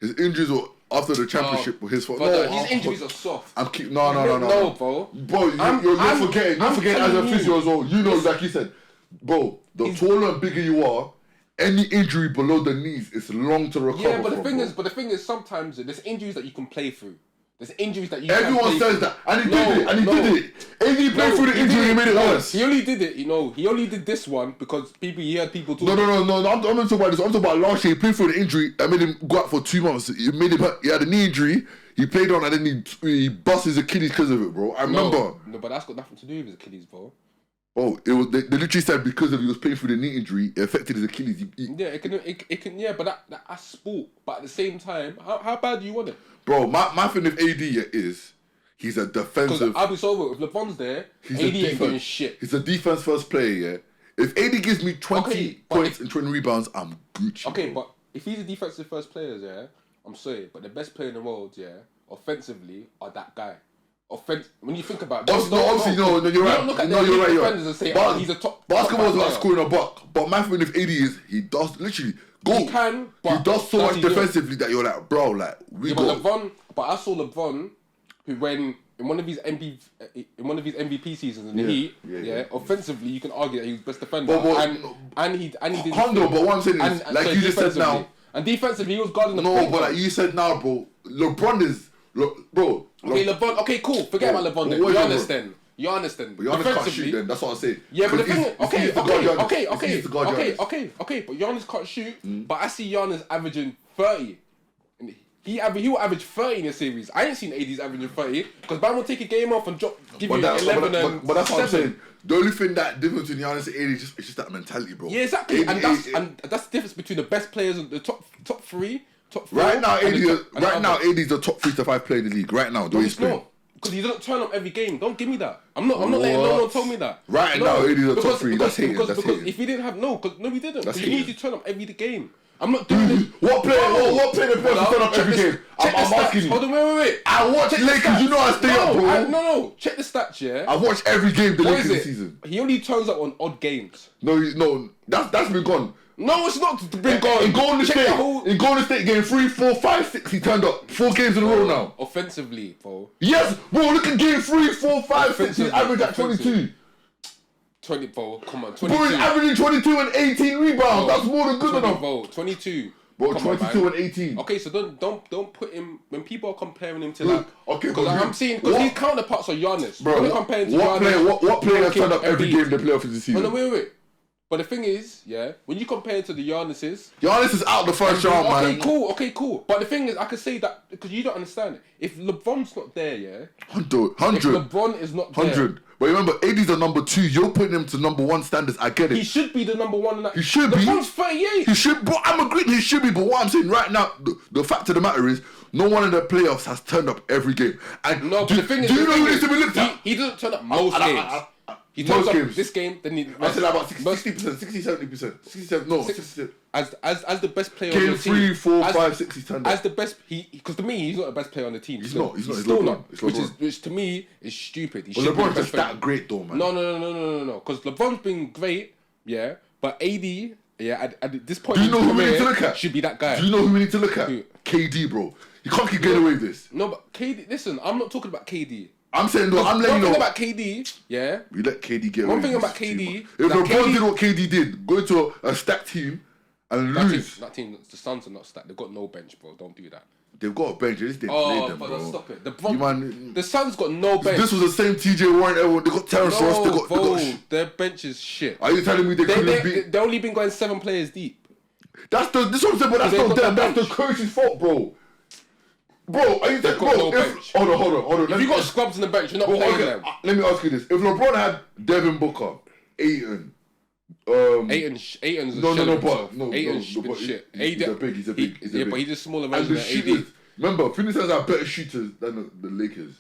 his injuries were after the championship were his fault. His injuries are soft. No, bro. Bro. You're forgetting as a telling you. physio as well. You know, like you said, bro. The taller and bigger you are, any injury below the knees is long to recover. Yeah, but the from, thing is, sometimes there's injuries that you can play through. There's injuries that you. Everyone can play says through. that, and he did it. AD played through the injury and made it worse. He only did it, He only did this one because he had people talking. No. I'm not talking about this. I'm talking about last year. He played through the injury. I made him go out for 2 months. It made him hurt. He had a knee injury. He played on and then he bust his Achilles because of it, bro. I remember. No, but that's got nothing to do with his Achilles, bro. Oh, it was. They literally said because he was playing through the knee injury, it affected his Achilles. Yeah, it can. Yeah, but that's sport. But at the same time, how bad do you want it? Bro, my thing with AD is he's a defensive. Because I'll be sober. If LeBron's there, AD ain't doing shit. He's a defense first player. Yeah. If AD gives me 20 points and 20 rebounds, I'm Gucci. Okay, bro. but if he's a defensive first player, I'm sorry, but the best player in the world, offensively, are that guy. When you think about it, Obviously, no, you're right. Don't look at No, you're right. defenders and say, he's a top. Basketball's top about scoring a buck, but my thing with AD is he does literally go. He can, but he does so does much he do it? defensively that you're like, bro, like we But got. but I saw LeBron, who when in one of his MVP seasons in the Heat, offensively you can argue that he was best defender, and he did. Hondo, but what I'm saying is, like you just said now, and defensively he was guarding the. No, but like you said now, bro, LeBron is, bro. Okay, LeBron. Okay, cool. Forget about LeBron. Then. You understand. But Giannis can't shoot. Then that's what I'm saying. Yeah, but the thing is, okay. But But Giannis can't shoot. But I see Giannis averaging 30. He will average 30 in a series. I ain't seen AD's averaging 30 because Bam will take a game off and give you 11 and but that's what I'm 7. saying. The only thing that difference between Giannis and AD is just that mentality, bro. Yeah, exactly. And that's the difference between the best players and the top 3, top 4. Right now, AD's the top 3 to 5 player in the league. Right now, the way he's playing. Because he doesn't turn up every game. Don't give me that. I'm not letting no one tell me that. Right now, AD's the top 3. That's hating. Because if he didn't have he didn't. Because he needs to turn up every game. I'm not doing this. What player turn up every game? I'm asking you. Hold on, wait. I watch Lakers. You know I stay up, bro. No. Check the stats, yeah. I watch every game the Lakers this season. He only turns up on odd games. No. That's been gone. No, it's not been gone. In Golden State, game 3, 4, 5, 6, he turned up 4 games in a row now. Offensively, bro. Yes, bro. Look at game 3, 4, 5, 6. He's averaged at 22. 20, bro. Come on, 22. Bro, he's averaging 22 and 18 rebounds. That's more than good enough. Bro, 22. Bro, 22 and 18. Okay, so don't put him when people are comparing him to like. Okay, because I'm seeing because his counterparts are Giannis. Bro, what player has turned up every game they play off in the season? No, wait. But the thing is, yeah, when you compare it to the Giannis is out the first round, man. Okay, cool. But the thing is, I can say that because you don't understand it. If LeBron's not there, yeah, 100. If LeBron is not there, 100. But remember, AD's the number 2. You're putting him to number 1 standards. I get it. He should be the number 1 in that. He should be. LeBron's 38. He should. But I'm agreeing. He should be. But what I'm saying right now, the fact of the matter is, no one in the playoffs has turned up every game. And no, but the thing is, do you know who needs to be looked at? He doesn't turn up most games. He turns up this game, then he... I said about 60%, 60-70%. 67, no, 60%. As the best player on the team. Game 3, 4, 5, 6, he's turned up. As the best... Because to me, he's not the best player on the team. He's not. He's still not. LeBron. Which to me is stupid. But LeBron's just that great though, man. No. Because LeBron's been great, yeah, but AD... Yeah, at this point, do you know who we need to look at? Should be that guy. Do you know who we need to look at? Who? KD, bro. You can't keep getting away with this. No, but KD... Listen, I'm not talking about KD. I'm saying, no, I'm letting you know. One thing about KD, yeah? We let KD get away. One thing about KD... If LeBron did what KD did, go into a stacked team and lose. That team, the Suns are not stacked. They've got no bench, bro. Don't do that. They've got a bench. They just didn't play them, bro. Stop it. The Suns got no bench. This was the same TJ Warren. Everyone. They got Terrence Ross. They got their bench is shit. Are you telling me they couldn't beat? They only been going 7 players deep. This is what I'm saying, but that's not them. That's the coach's fault, bro. Bro, are you telling hold on. If you got scrubs in the bench, you're not playing them. Let me ask you this: if LeBron had Devin Booker, Ayton, Ayton's Ayton's been shit. He's a big. But he's a smaller version of AD. Remember, Phoenix Suns are better shooters than the Lakers.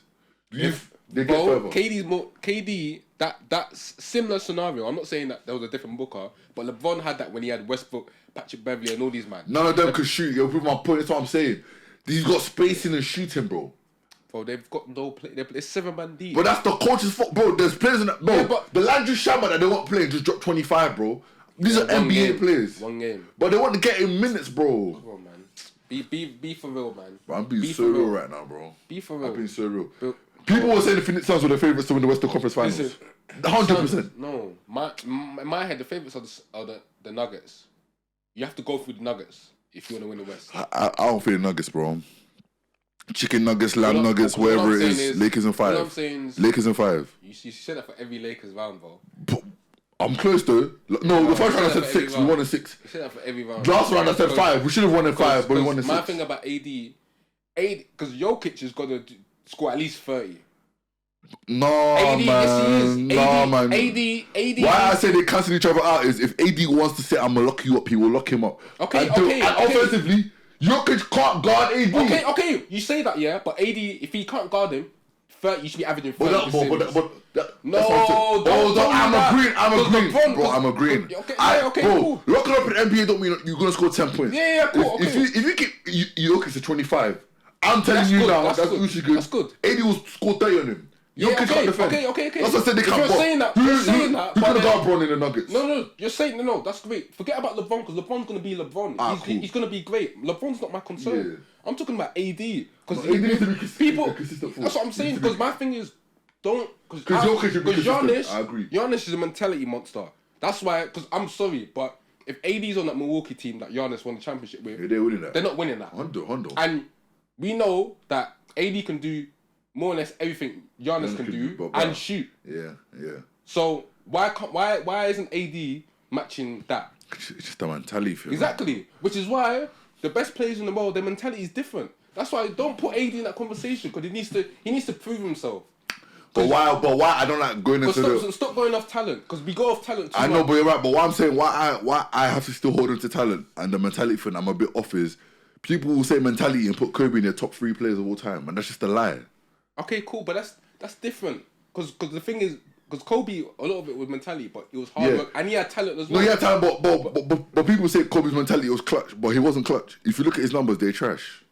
They get further. KD, that's similar scenario. I'm not saying that there was a different Booker, but LeBron had that when he had Westbrook, Patrick Beverly, and all these man. None of them could shoot. You'll prove my point. That's what I'm saying. He's got spacing and shooting, bro. Bro, they've got no play. They're 7-man deep. But that's the coach's fault, bro. There's players in that. Bro, yeah, but the Landry Shamet that they weren't playing just dropped 25, bro. These are NBA players. One game. But they want to get in minutes, bro. Come on, man. Be for real, man. Bro, I'm being so real right now, bro. Be for real. I'm being so real. People were saying the Phoenix Suns were the favourites to win the Western Conference Finals. Listen, 100%. No. In my head, the favourites are the Nuggets. You have to go through the Nuggets if you want to win the West. I don't feel the Nuggets, bro. Chicken nuggets, lamb nuggets, whatever it is, Lakers in 5. What I'm saying is, Lakers in 5. You said that for every Lakers round, bro. I'm close though. No, the first round I said 6. We won in 6. You said that for every round. Last round I said 5. We should have won in 5, but we won in 6. My thing about AD, because Jokic has got to score at least 30. No, AD, man. Yes, he is. No, man. AD. Why I say they cancel each other out is if AD wants to say, I'm going to lock you up, he will lock him up. Okay. And offensively, Jokic can't guard AD. Okay. You say that, yeah, but AD, if he can't guard him, 30, you should be averaging 30. I'm agreeing. Bro, I'm agreeing. Okay, bro, cool. Locking up in NBA don't mean you're going to score 10 points. Yeah, cool. If you keep Jokic to 25, I'm telling you now, that's good. That's good. AD will score 30 on him. Okay. That's what I said they can't. You're saying that. Who's going to guard Bron in the Nuggets? No. You're saying no. That's great. Forget about LeBron because LeBron's going to be LeBron. He's going to be great. LeBron's not my concern. Yeah. I'm talking about AD because people. That's what I'm saying. Because my thing is, because Giannis, I agree. Giannis is a mentality monster. That's why. Because I'm sorry, but if AD's on that Milwaukee team that Giannis won the championship with, they're winning that. They're not winning that. Hondo. And we know that AD can do more or less everything Giannis can do and shoot. Yeah. So why isn't AD matching that? It's just a mentality thing. Exactly. Which is why the best players in the world, their mentality is different. That's why don't put AD in that conversation because he needs to prove himself. But why I don't like going into stop going off talent because we go off talent too I know, much. but you're right. But what I'm saying, why I have to still hold on to talent and the mentality thing I'm a bit off is people will say mentality and put Kobe in their top 3 players of all time, and that's just a lie. Okay, cool, but that's different because the thing is because Kobe a lot of it was mentality, but it was hard work and he had talent as well. No, he had talent, but people say Kobe's mentality was clutch, but he wasn't clutch. If you look at his numbers, they're trash.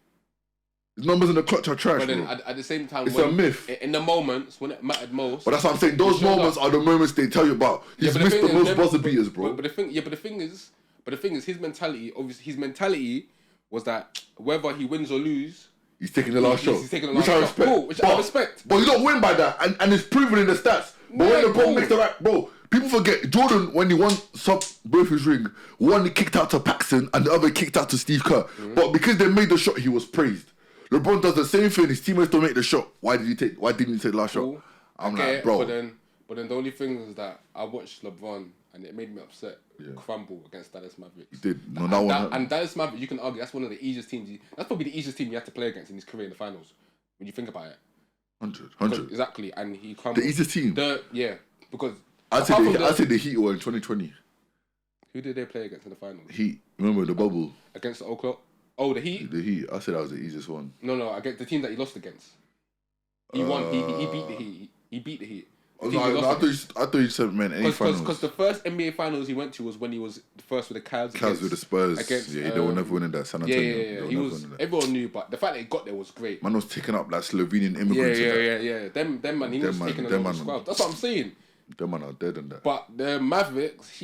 His numbers in the clutch are trash, but then bro. at the same time, it's a myth. In the moments when it mattered most. But that's what I'm saying. Those moments are the moments they tell you about. He's missed the most buzzer beaters, bro. But the thing is, his mentality. Obviously, his mentality was that whether he wins or lose, he's taking the last shot. He's taking the last shot. Cool, which I respect. But you don't win by that, and it's proven in the stats. But when the ball makes the right, bro. People forget Jordan when he won both his ring. One he kicked out to Paxson, and the other kicked out to Steve Kerr. Mm-hmm. But because they made the shot, he was praised. LeBron does the same thing. His teammates don't make the shot. Why didn't he take the last shot? I'm like, bro. But then the only thing is that I watched LeBron and it made me upset. Crumble against Dallas Mavericks. He did. No, and Dallas Mavericks, you can argue that's one of the easiest teams. That's probably the easiest team you have to play against in his career in the finals. When you think about it. 100. Exactly, and he crumbled. The easiest team. Because I'd say the Heat were in 2020. Who did they play against in the finals? Heat. Remember the bubble? Against the Oklahoma. Oh, the Heat? The Heat. I said that was the easiest one. No, against the team that he lost against. He won. He beat the Heat. He beat the Heat. I thought you said meant any finals. Because the first NBA finals he went to was when he was the first with the Cavs. Cavs with the Spurs. They were never winning that. San Antonio. Yeah. Everyone knew, but the fact that he got there was great. Man was taking up like Slovenian immigrants. Yeah. Them man, he was taking a lot of scrubs. That's what I'm saying. Them man are dead in that. But the Mavericks,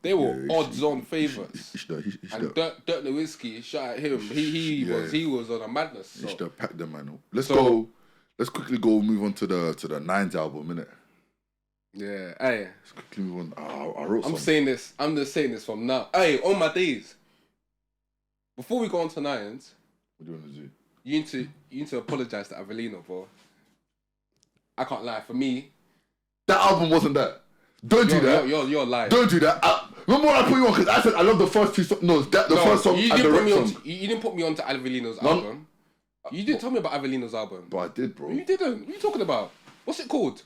they were odds-on favourites. And Dirk Nowitzki, shout at him. He was on a madness. So. He should have packed them, man. Let's quickly move on to the Nines album, innit? Yeah, hey. Let's quickly move on. I wrote something. I'm just saying this from now. Hey, on my days. Before we go on to Nines, what do you want to do? You need to apologise to Avelino, bro. I can't lie. For me, that album wasn't that. Don't do that. You're lying. Don't do that. Remember when I put you on? Because I said I love the first 2 songs. No, the first song and the rap song. You didn't put me on to Avelino's album. You didn't tell me about Avelino's album. But I did, bro. You didn't. What are you talking about? What's it called?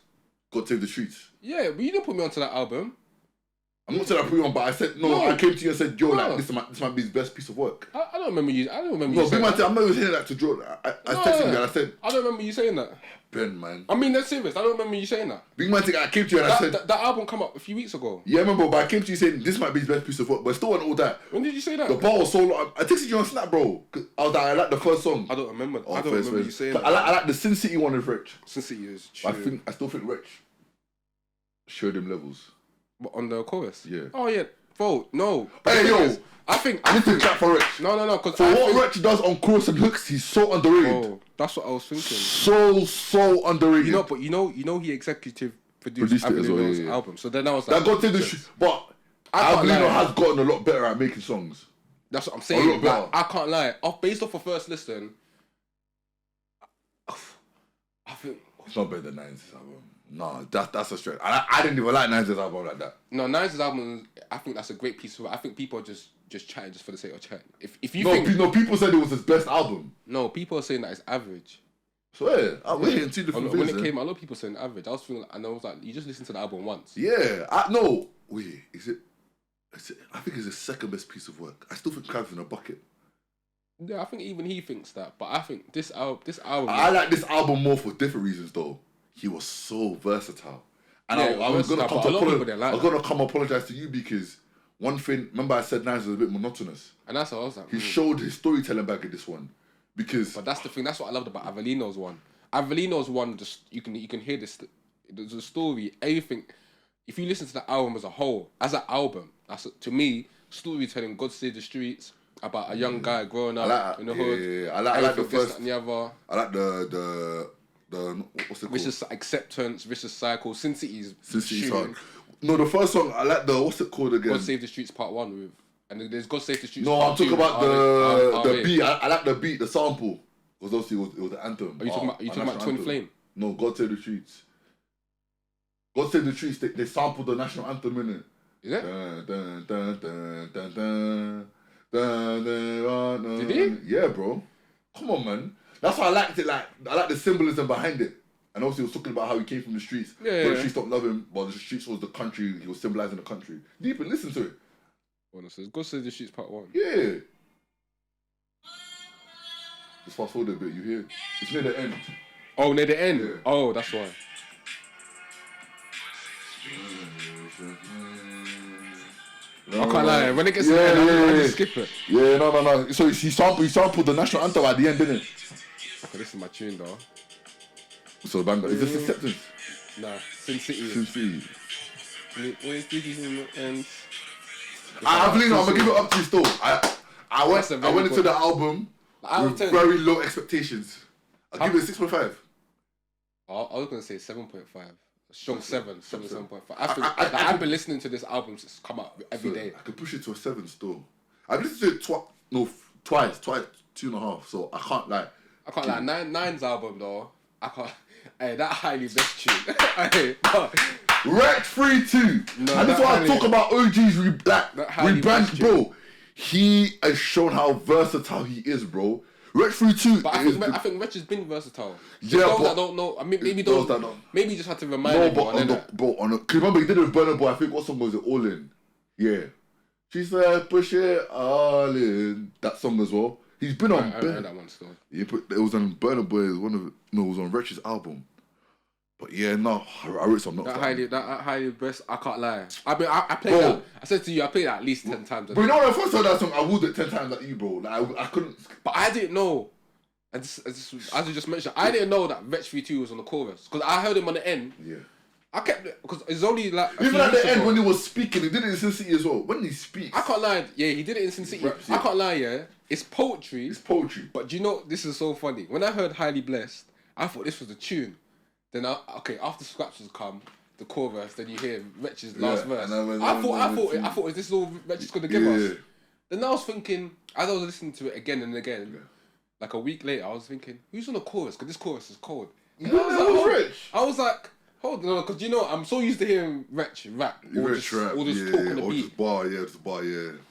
God Save the Streets. Yeah, but you didn't put me onto that album. I'm not saying I put you on, but I said no. I came to you and said, "Yo, like this might be his best piece of work." I don't remember you. No, Big Man, I'm not even saying that to Joe. I texted you and I said, "I don't remember you saying that." Ben, man. I mean, that's serious. I don't remember you saying that. Big Man, I came to you and I said that album come up a few weeks ago. Yeah, I remember, but I came to you saying this might be his best piece of work, but it still wasn't all that. When did you say that? The bar was so long. I texted you on Snap, bro. I was like, I like the first song. I don't remember. I don't remember you saying that. I like the Sin City one with Rich. Sin City is true. I still think Rich showed him levels. What, on the chorus? Yeah. Oh yeah, bro. No. Hey yo, I think I need to clap for Rich. No. Because for what Rich does on chorus and hooks, he's so underrated. Bro, that's what I was thinking. So underrated. But you know, he executive produced Avelino's album. So then I was like, that got to the but Avelino has gotten a lot better at making songs. That's what I'm saying. A lot better. I can't lie. Based off a first listen, I think it's not better than Nines' album. No, that's a stretch. I didn't even like Nines' album like that. No, Nines' album, I think that's a great piece of. I think people are just chatting just for the sake of chatting. If you people said it was his best album. No, people are saying that it's average. So we're hearing 2 different things. When it came out, a lot of people saying average. I was feeling, and I was like, you just listen to the album once. Yeah, is it? I think it's his second best piece of work. I still think Crab's in a bucket. Yeah, I think even he thinks that. But I think this album. I like this album more for different reasons though. He was so versatile, and I was gonna come apologize to you because one thing. Remember, I said Nines was a bit monotonous, and that's what I was like. He showed his storytelling back in this one, but that's the thing. That's what I loved about Avelino's one. Avelino's one, just you can hear this. There's a story. Everything. If you listen to the album as a whole, as an album, to me storytelling. God Save the Streets. About a young guy growing up in the hood. Yeah. I like the first. And the other. I like the what's it called? Vicious Acceptance, Vicious Cycle, Sin City's hard. No, the first song I like what's it called again? God Save the Streets Part 1 with, and there's God Save the Streets. No, I'm talking about the beat. I like the beat, the sample. Because obviously it was the anthem. Are you talking about Twin Flame? No, God Save the Streets. God Save the Streets. They sampled the national anthem in it. Is it? Dun, dun, dun, dun, dun, dun, dun, dun, dun. Did he? Yeah, bro. Come on, man. That's why I liked it. Like, I like the symbolism behind it. And also, he was talking about how he came from the streets. Yeah, but the streets don't love him. But the streets was the country. He was symbolizing the country. Deep and listen to it. Honestly, go see the Streets Part 1. Yeah. Just fast forward a bit. You hear? It's near the end. Oh, near the end? Yeah. Oh, that's why. I can't lie. When it gets to the end, I just skip it. Yeah, no. So he sampled the national anthem at the end, didn't it? Okay, this is my tune, though. So banger. Is this Acceptance? Nah, Sin City. Sin City. Where's Diddy's in the end? Avelino, I'm gonna give it up to you still. I went into the album with 10. very low expectations. I'll give it a 6.5. I was gonna say 7.5. Strong 7.5. I've been listening to this album since it's come out every day. I could push it to a 7 still. I've listened to it twice, 2.5. So I can't like. I can't lie. Nine's album though. I can't. Hey, that highly best tune. Hey, Wreck 3-2. No, and that's why I talk about OG's rebrand, bro. He has shown how versatile he is, bro. Wreck 3-2. But I think Rich has been versatile. Yeah, those but that don't know. I mean, maybe you just have to remind no, everyone. Cause remember he did it with Burna Boy. I think what song was it? All In. Yeah. She said, "Push it all in." That song as well. He's been on. I heard that one still. Yeah, it was on Burna Boy. It was on Wretch's album. But yeah, no, I wrote some notes. That highly best. I can't lie. I played that. I said to you, I played that at least 10 times. But you know when I first heard that song, I wooed it 10 times like you, bro. Like I couldn't. But I didn't know. As you just mentioned, I didn't know that Vetch 3-2 was on the chorus because I heard him on the end. Yeah. I kept it because it's only like even at the end when he was speaking, he did it in Sin City as well. When he speaks, I can't lie. Yeah, he did it in Sin City. Raps, yeah. I can't lie. Yeah, it's poetry. It's poetry. But do you know this is so funny? When I heard Highly Blessed, I thought this was a tune. Then after Scratches come, the chorus, then you hear Vetch's last verse. I thought is this all Vetch is gonna give us? Then I was thinking, as I was listening to it again and again, like a week later, I was thinking, who's on the chorus? Because this chorus is cold. I was like, hold on, because you know, I'm so used to hearing Wretch rap. Or just talk on the beat. Just bar.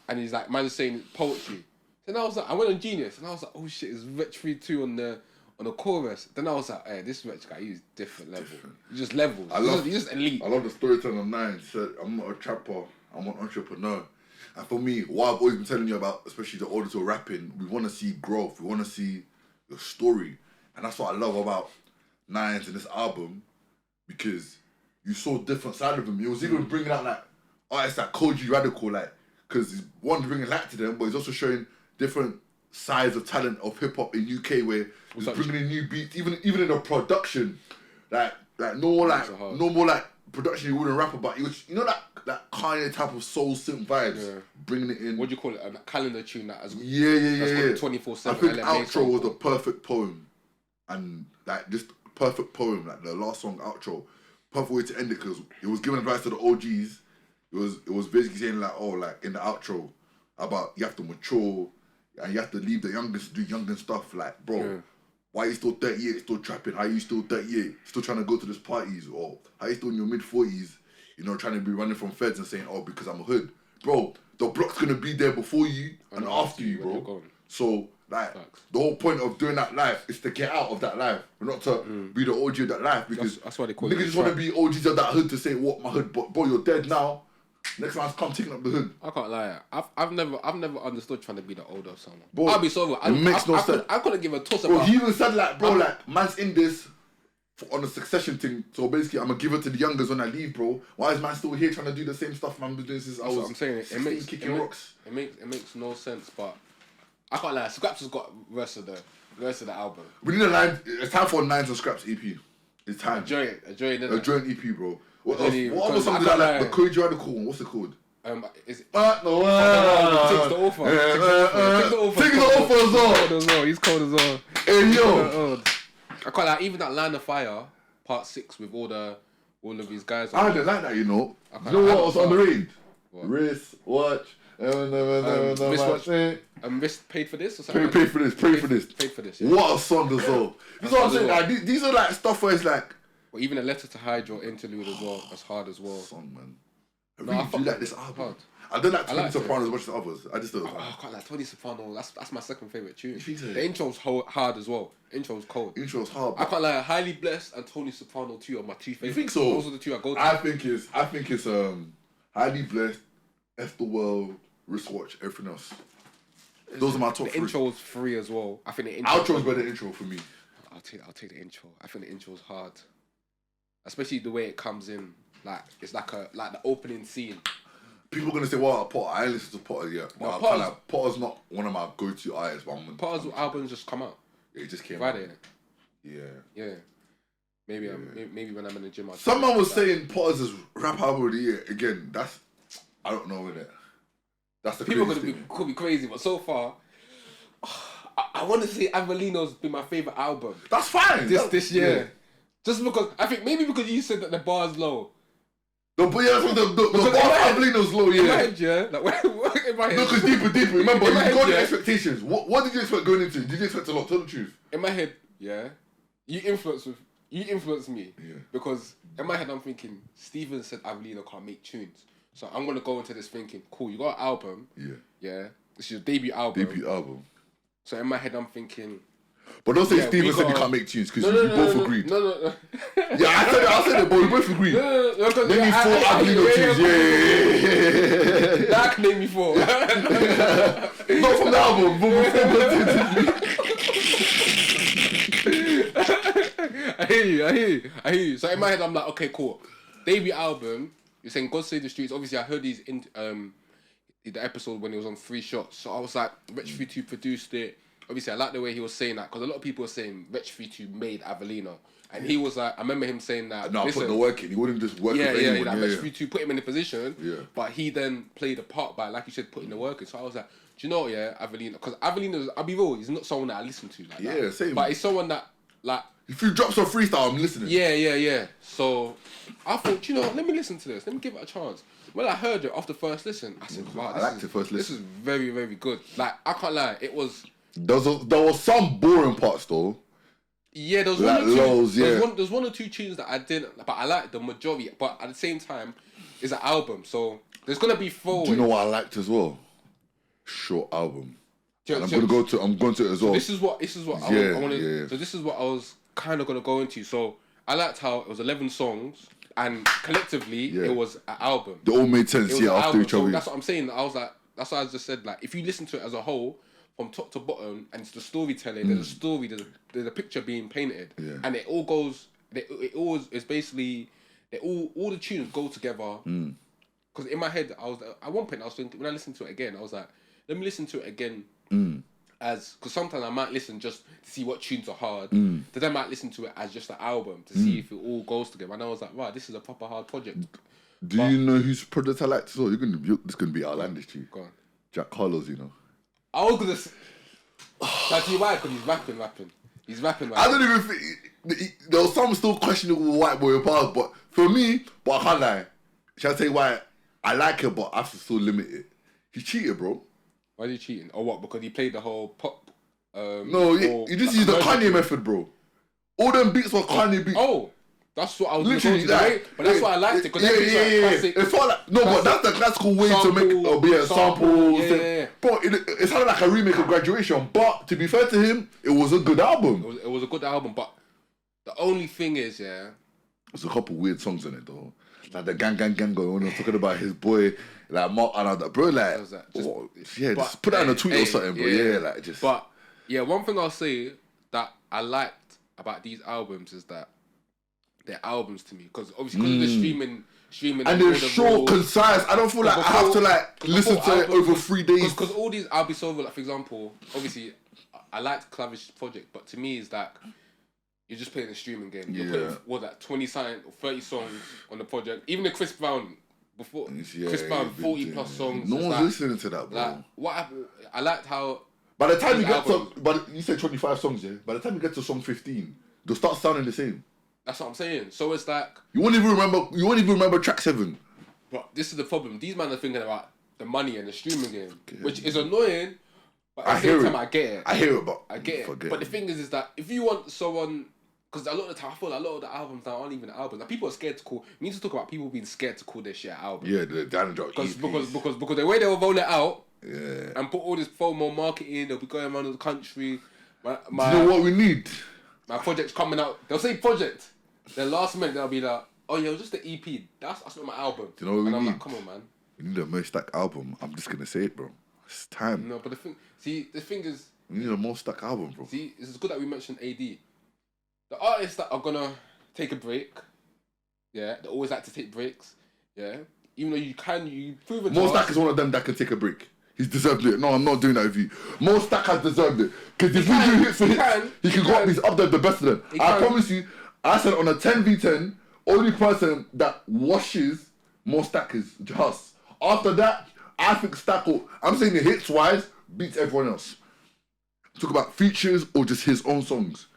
And he's like, man is saying poetry. Then I was like, I went on Genius, and I was like, oh shit, it's Wretch 3-2 on the chorus. Then I was like, hey, this Wretch guy, he's different level. He's just levels. He's just elite. I love the storytelling of Nine. He said, I'm not a trapper, I'm an entrepreneur. And for me, what I've always been telling you about, especially the audience who are rapping, we want to see growth. We want to see your story. And that's what I love about Nines in this album, because you saw a different side of him. He was even bringing out like artists like Koji Radical, like, because he's bringing light to them, but he's also showing different sides of talent of hip hop in UK where he's bringing in new beats, even in the production, like no more like production you wouldn't rap about. You know that kind of type of soul synth vibes, bringing it in. What do you call it? A calendar tune that has yeah. 24/7. I think outro was the perfect poem, and like just perfect poem, like the last song outro, perfect way to end it because it was giving advice to the OGs. It was basically saying like in the outro about you have to mature and you have to leave the youngest to do younger stuff. Like, bro, why are you still 38, still trapping? How are you still 38, still trying to go to these parties? Or how are you still in your mid-40s, you know, trying to be running from feds and saying, oh, because I'm a hood. Bro, the block's going to be there before you and after you, bro. So, like, the whole point of doing that life is to get out of that life, not to be the OG of that life, because that's why they call it. Niggas just want to be OGs of that hood to say, what, my hood, but bro, you're dead now. Next man's come taking up the hood. I can't lie. I've never understood trying to be the older of someone. Bro, I'll be so. It makes no sense. I couldn't give a toss bro, about. He even said like, bro, like man's in this on a succession thing. So basically, I'm gonna give it to the youngers when I leave, bro. Why is man still here trying to do the same stuff man been doing since I was? I'm saying it makes kicking rocks. It makes no sense. But I can't lie. Scraps has got the rest of the album. We need a line. It's time for Nines and Scraps EP. It's time. A joint EP, bro. What other songs did I like? The Koji Radical one. What's it called? Is it? No, Takes the offer. Takes the offer as well. He's cold as well. Hey yo, I quite like even that Line of Fire Part 6 with all of these guys. I didn't like that, you know. You know what was underrated? Wrist watch. Wrist paid for this or something? Paid for this. Yeah. What a song as well. That's what I'm saying. Like, these are like stuff where it's like. Well, even a Letter to Hide Your interlude as well. That's hard as well. Song, man. I No, really I do fuck like with this it. album. Hard. I don't like Tony liked it. Soprano as much as others. I just don't. I can't like Tony Soprano. That's my second favorite tune. You think so? The intro's hard as well. Intro's cold. Intro's hard. I can't lie. Highly Blessed and Tony Soprano 2 are my two favorites. You think so? Those are the two I go to. I think it's Highly Blessed, F the World, Wristwatch, everything else. Those are my top the three. intro's free as well. I think the Outro's better intro for me. I'll take the intro. I think the intro's hard, especially the way it comes in. Like it's like the opening scene. People are gonna say, "Well, Potter." I ain't listened to Potter yet. But Potter's not one of my go-to artists. But Potter's album just come out. It just came Friday. out. Yeah. Maybe maybe when I'm in the gym. Someone was saying Potter's rap album of the year again. I don't know, innit? That's the people could be crazy, but so far, I want to say Avelino's been my favorite album. That's fine. This year, yeah. Just because I think maybe because you said that the bar's low. The bar of Avelino's low, yeah. In my head, yeah. Like, in my head. No, because deeper. Remember, you head, got the yeah. expectations. What did you expect going into? Did you expect a lot? Tell the truth. In my head, yeah. You influence me. Yeah. Because in my head, I'm thinking Steven said Avelino can't make tunes, so I'm gonna go into this thinking, cool. You got an album. Yeah. Yeah. This is your debut album. So in my head, I'm thinking. But don't say Steven said you can't make tunes because you both agreed. No. Yeah, I said it, but we both agreed. No, Name me 4 Avelino tunes. Yeah. That can name me 4. Not from the album, but I hear you. So in my head, I'm like, okay, cool. Debut album. You're saying God Save the Streets. Obviously, I heard these in the episode when it was on 3 Shots. So I was like, Wretch 32 produced it. Obviously, I like the way he was saying that because a lot of people were saying Wretch 32 made Avelino. And he was like, I remember him saying that. No, put the work in. He wouldn't just work with anyone. Like Wretch 32 put him in the position. Yeah. But he then played a part by, like you said, putting the work in. So I was like, do you know what, yeah, Avelino? Because Avelino, I'll be real, he's not someone that I listen to like that. Yeah, same. But he's someone that, like... If you drop some freestyle, I'm listening. Yeah. So I thought, you know what, let me listen to this. Let me give it a chance. When I heard it after first listen, I said, wow, I liked it first listen. This is very, very good. Like, I can't lie, it was... There was some boring parts though. Yeah, there was like one or two. lows, yeah. There's one or two tunes that I didn't, but I liked the majority. But at the same time, it's an album, so there's gonna be 4. Do you know what I liked as well? Short album. And I'm going to it as well. This is what I wanted. Yeah. So this is what I was kind of gonna go into. So I liked how it was 11 songs, and collectively it was an album. They all made sense, It was an after album. each other. So that's what I'm saying. I was like, that's why I just said, like, if you listen to it as a whole, from top to bottom, and it's the storytelling, there's a story, there's a picture being painted, and it all goes. It always is basically all the tunes go together. Because in my head, I was at one point I was thinking when I listened to it again, I was like, let me listen to it again. As because sometimes I might listen just to see what tunes are hard. Then I might listen to it as just an album to see if it all goes together. And I was like, right, this is a proper hard project. Do you know whose project I liked as well? This gonna be outlandish to you. Go on. Jack Harlow's, you know. I was gonna. That's you why? Because he's rapping. He's rapping. I don't even think there was some still questionable white boy apart, but for me, I can't lie. Shall I tell you why I like it, but I have to still limit it? He cheated, bro. Why is he cheating? Or what? Because he played the whole pop. No, he just used the Kanye method, bro. All them beats were Kanye beats. Oh. That's what I was literally like, but that's why I liked it because It felt like but that's the classical way to make sample. Bro, it sounded like a remake of Graduation. But to be fair to him, it was a good album. It was a good album, but the only thing is, there's a couple weird songs in it though, like the gang going. When I was talking about his boy, like Mark and all that, bro. Like, just put that on a tweet or something, bro. But one thing I'll say that I liked about these albums is that. They're albums to me because obviously because of the streaming and they're short, concise. I don't feel like I have to listen to it over 3 days. Because all these I'll be so like for example, obviously I liked Clavish project, but to me it's like you're just playing a streaming game. You're putting 20 or 30 songs on the project. Even the Chris Brown before Chris Brown 40 plus songs. No one's listening to that, bro. Like what I liked how by the time you get to you said 25 songs, by the time you get to song 15, they'll start sounding the same. That's what I'm saying. So it's like you won't even remember track 7. But this is the problem. These men are thinking about the money and the streaming game, which is annoying. But at the same time, I get it. I hear it, but I get it. But the thing is that if you want someone, Because a lot of the time, I feel like a lot of the albums now aren't even albums. Like people are scared to call. We need to talk about people being scared to call their shit an album. Yeah, the Dan drop because the way they'll roll it out. Yeah. And put all this FOMO marketing. They'll be going around the country. Do you know what we need? My project's coming out. They'll say project. Then last minute they'll be like, oh yeah, it was just the EP. That's not my album. Do you know what and we I'm need? like, come on, man. We need a Mo Stack album. I'm just gonna say it, bro. It's time. No, but the thing is, We need a Mo Stack album, bro. see, it's good that we mentioned AD. The artists that are gonna take a break, yeah, they always like to take breaks, yeah. Even though you prove it. Mo Stack is one of them that can take a break. He's deserved it. No, I'm not doing that with you. Mo Stack has deserved it. Because if we do hits for hits, he can go up. He's up there, the best of them. I promise you. I said on a 10v10, only person that washes Mo Stack is Just. After that, I think Stack will, I'm saying the hits wise, beats everyone else. Talk about features or just his own songs.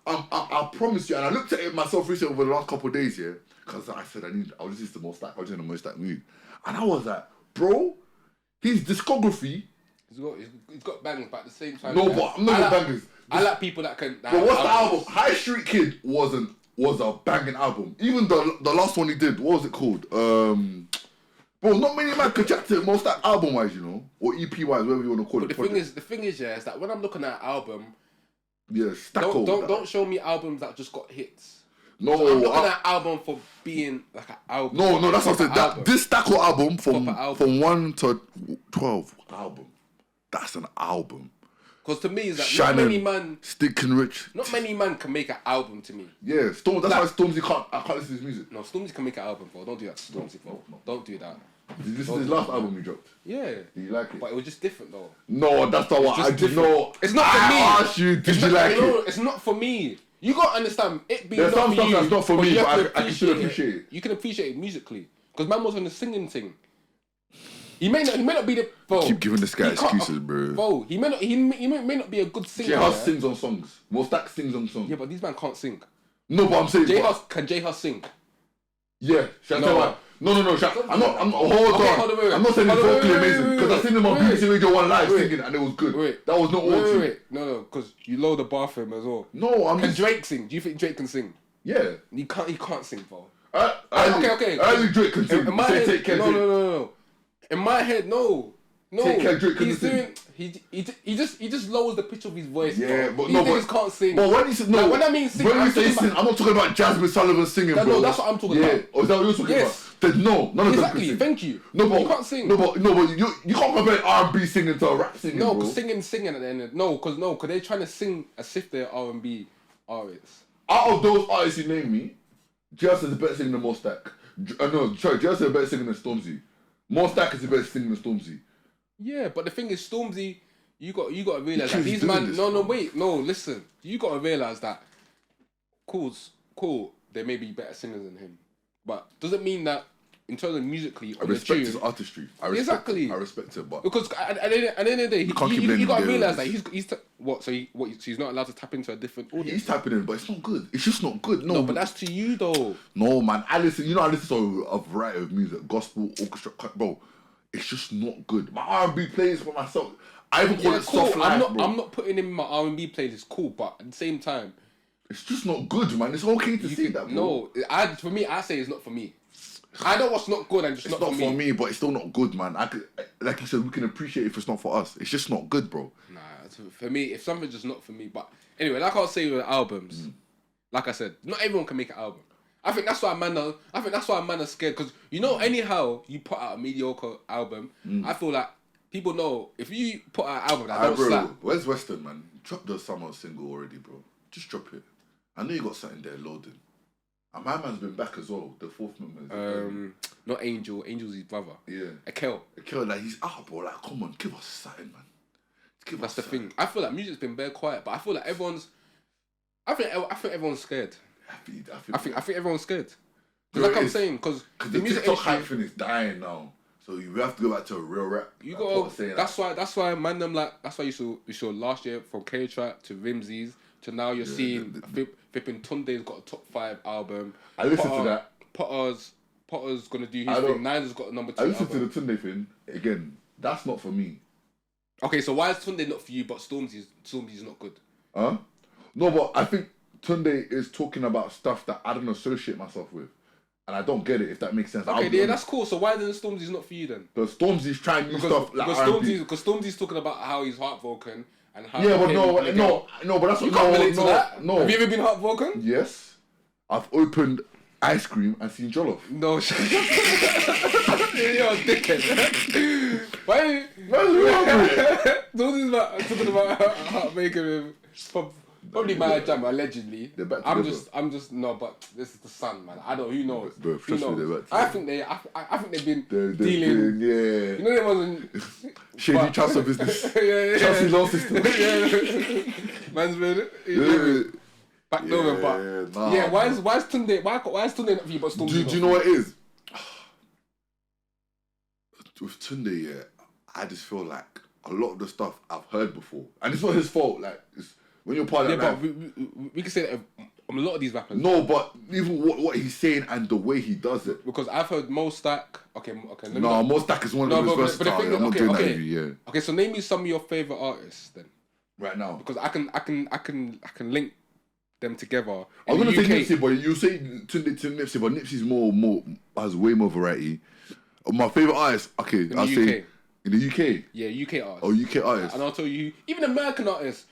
I promise you, and I looked at it myself recently over the last couple of days, yeah, because I said I was listening to Mo Stack, I was in a Mo Stack mood. And I was like, bro, his discography. He's got bangers, but at the same time. No, but I'm not got bangers. I like people that can. But what's the album? High Street Kid was a banging album. Even the last one he did, what was it called? Bro, not many man could chat to Mo Stack album wise, you know, or EP wise, whatever you want to call it. But the thing is, yeah, is that when I'm looking at an album, yeah, don't show me albums that just got hits. No, so I'm looking at an album for being like an album. No, that's what I'm saying. This Stacko album from 1 to 12 album. That's an album. Because to me, is that Shannon, not many man, Stickin' Rich. Not many man can make an album to me. Yeah, Storm. That's why Stormzy I can't listen to his music. No, Stormzy can make an album, bro. Don't do that, Stormzy, bro. No. Don't do that. Did you listen to his last album he dropped? Yeah. Did you like it? But it was just different though. No, that's not what I did. No, it's not for me. I asked you, did you like it? It's not for me. You gotta understand it being There's not some for stuff you. that's not for me, but I can still appreciate it. You can appreciate it musically. Because man was on the singing thing. He may not be the bro. Keep giving this guy excuses, bro. Bro, he may not be a good singer. J Hus sings on songs. Mo Stack sings on songs. Yeah, but these men can't sing. No, but I'm saying Can J Hus sing? Yeah, No. I'm not. Hold on. I'm not saying he's vocally amazing because I seen him on BBC Radio 1 live singing and it was good. That was not all. Wait. No, because you lower the bar for him as well. No, Can Drake sing? Do you think Drake can sing? Yeah. He can't sing, bro. Okay. Early Drake can sing. In my head, no. In my head, no. Take care, Drake he's doing. He just lowers the pitch of his voice. Yeah, bro. These niggas can't sing. But when he said no, when I mean sing, when you say sing, I'm not talking about Jasmine Sullivan singing, bro. No, that's what I'm talking about. Oh, is that what you're talking about? Then no, none of them can sing. Thank you. No, but you can't sing. No, but you can't compare R&B singing to rap singing. No, bro. because singing at the end. Because they're trying to sing as if they're R&B artists. Out of those artists you name me, Just is the better singer than Mo Stack. Just is the better singer than Stormzy. Mo Stack is the better singer than Stormzy. Yeah, but the thing is, Stormzy, you got to realize that these man. Listen, you got to realize that. Cool. They may be better singers than him, but doesn't mean that in terms of musically. I respect his artistry. I respect it, but because at the end of the day, you got to realize that he's what? So he's not allowed to tap into a different audience. He's tapping in, but it's not good. It's just not good. No, but that's to you though. No, man. I listen to a variety of music, gospel, orchestra, bro. It's just not good. My R&B playlist for myself. I even call it soft life, bro. I'm not putting in my R&B playlist. Cool, but at the same time, it's just not good, man. It's okay to see that, bro. No, for me, I say it's not for me. I know what's not good and just it's not for me, but it's still not good, man. Like you said, we can appreciate it if it's not for us. It's just not good, bro. Nah, for me, if something's just not for me. But anyway, like I was saying with albums, like I said, not everyone can make an album. I think that's why man are scared because anyhow you put out a mediocre album. I feel like people know if you put out an album that don't slap. Where's Western, man? Drop the summer single already, bro. Just drop it. I know you got something there loading. And my man's been back as well. The fourth member. Not Angel. Angel's his brother. Yeah. Akel, like he's out, bro. Like, come on, give us something, man. That's the thing. I feel like music's been very quiet, but I feel like everyone's. I think everyone's scared. I think everyone's scared. Because like I'm saying, because the music TikTok hype thing is dying now. So we have to go back to a real rap. You got. That's why man them like. That's why we saw last year from K-Trap to Rimsies to now you're seeing Flipping Tunde's got a top 5 album. I listened to that. Potter's gonna do his thing. Nine's got a number 2 I listened to the Tunde thing again. That's not for me. Okay, so why is Tunde not for you? But Stormzy's not good. Huh? No, but I think Tunde is talking about stuff that I don't associate myself with. And I don't get it, if that makes sense. Okay, yeah, that's cool. So why then Stormzy's not for you then? Because Stormzy's trying new stuff like because Stormzy's talking about how he's heartbroken and how... Yeah, but no, but that's what... You can't relate to that. No. Have you ever been heartbroken? Yes. I've opened ice cream and seen jollof. No, you're a dickhead. Why? Talking about heartbreaking with... Probably my jam, allegedly. They're back I'm together. just no, but this is the sun, man. I don't. Who knows? Bro, Who knows? they're back I think they've been They're dealing. yeah. You know, there wasn't Shady transfer business. yeah. Chelsea loan system. Yeah. Man's been back over, but nah, yeah. Why is Tunde? Why is Tunde not for you? But Stormzy. Do you know what it is? With Tunde, yeah, I just feel like a lot of the stuff I've heard before, and it's not his fault. Like, it's, when you're part of that, but we can say that a lot of these rappers. No, but even what he's saying and the way he does it. Because I've heard Mo Stack. Okay. No, Mo Stack is one of the most versatile. I'm not doing that with you, yeah. Okay, so name me some of your favorite artists then. Right now, because I can link them together. I'm gonna say Nipsey, but you say to Nipsey, but Nipsey's more has way more variety. My favorite artist, okay, I'll say in the UK. Yeah, UK artists. Oh, UK artists. And I'll tell you, even American artists.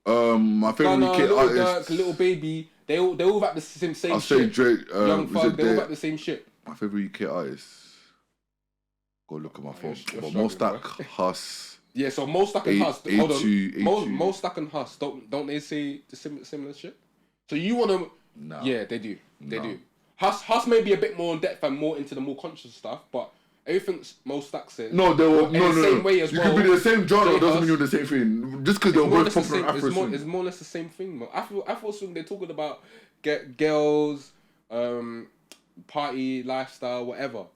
My favorite UK artist, Little Baby. They all rap the same shit. I'll say Drake. Young Thug. They all rap the same shit. My favorite UK artist. Go look at my phone. You're Mo Stack, Huss. Yeah, so Mo Stack and Huss. Hold on. Mo A2. Stack and Huss. Don't they say the similar shit? So you wanna? No. Yeah, they do. They do. Huss may be a bit more in depth and more into the more conscious stuff, but everything Mo Stack says. No, they were no. Same way as you well. could be the same genre, doesn't Huss, mean you're the same thing. Just because they're both popular Afro. It's more or less the same thing, man. I feel soon they're talking about girls, party lifestyle, whatever.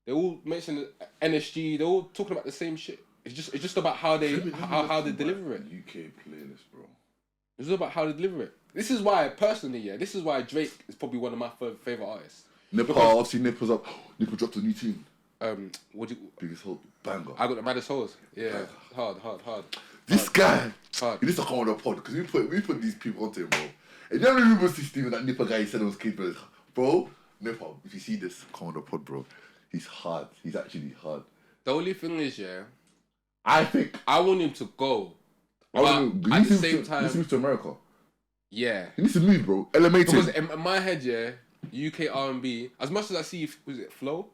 They all mention NSG. They're all talking about the same shit. It's just about how they deliver it. UK playlist, bro. It's all about how they deliver it. This is why, personally, yeah, this is why Drake is probably one of my favorite artists. Nipper, obviously Nipper's up. Nipper dropped a new tune. Biggest hope, banger. I got the maddest hoes. Yeah, hard. This guy, hard. he needs to come on the pod because we put these people onto him, bro. And you know remember see Steven, that Nipper guy he said it was kid, bro. Nipper, if you see this, come on the pod, bro. He's hard. He's actually hard. The only thing is, yeah, I think I want him to go. at the same time, he needs to move to America. Yeah, he needs to move, bro. Elevate because in my head, yeah, UK R&B. As much as I see, was it Flow?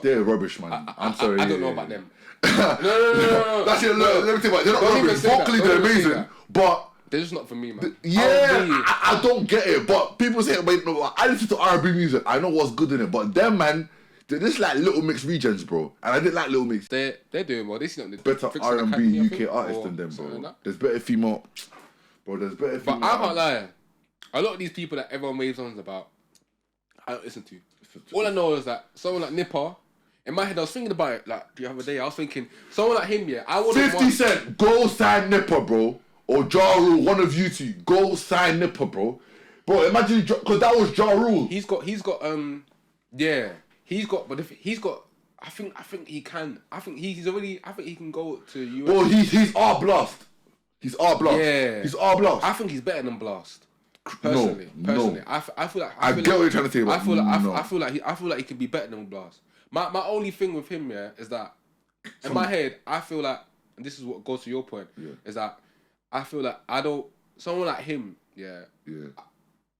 They're rubbish, man. I'm sorry. I don't know about them. No. That's it. Let me tell you, they're not rubbish. Vocally, they're amazing, but they're just not for me, man. I don't get it. But people say, wait, no, I listen to R&B music. I know what's good in it, but them, man, they're just like Little Mix regions, bro. And I didn't like Little Mix. They're doing well. They see better R&B UK artists than them, bro. There's better female. Bro, there's better female. But I can't lie. A lot of these people that everyone waves on about, I don't listen to. All I know is that someone like Nipper, in my head, I was thinking about it like the other day. I was thinking, someone like him, yeah, I would 50 Cent, go sign Nipper, bro. Or Ja Rule, one of you two, go sign Nipper, bro. Bro, imagine, because that was Ja Rule. He's got, but if he's got, I think he can. I think he can go to US. Bro, he's R Blast. He's R Blast. Yeah. He's R Blast. I think he's better than Blast. Personally. No. I feel like I get what you're trying to say. But I feel like he can be better than Blast. My only thing with him, yeah, is that in my head, I feel like, and this is what goes to your point, is that I feel like someone like him, yeah.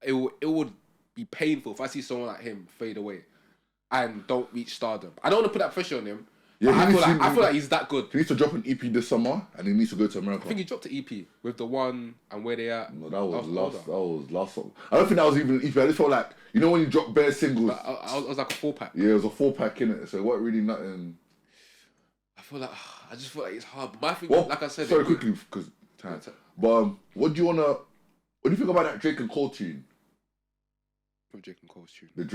It would be painful if I see someone like him fade away and don't reach stardom. I don't want to put that pressure on him. Yeah, I feel like he's that good. He needs to drop an EP this summer and he needs to go to America. I think he dropped an EP with The One and Where They At. No, that was last song. I don't think that was even an EP. I just felt like, you know when you drop bare singles. I was like a 4-pack. Yeah, it was a 4-pack in it, so it wasn't really nothing. I just feel like it's hard. But my thing, like I said. Sorry, quickly, because time. But what do you think about that Drake and Cole tune? From Drake and Cole's tune. The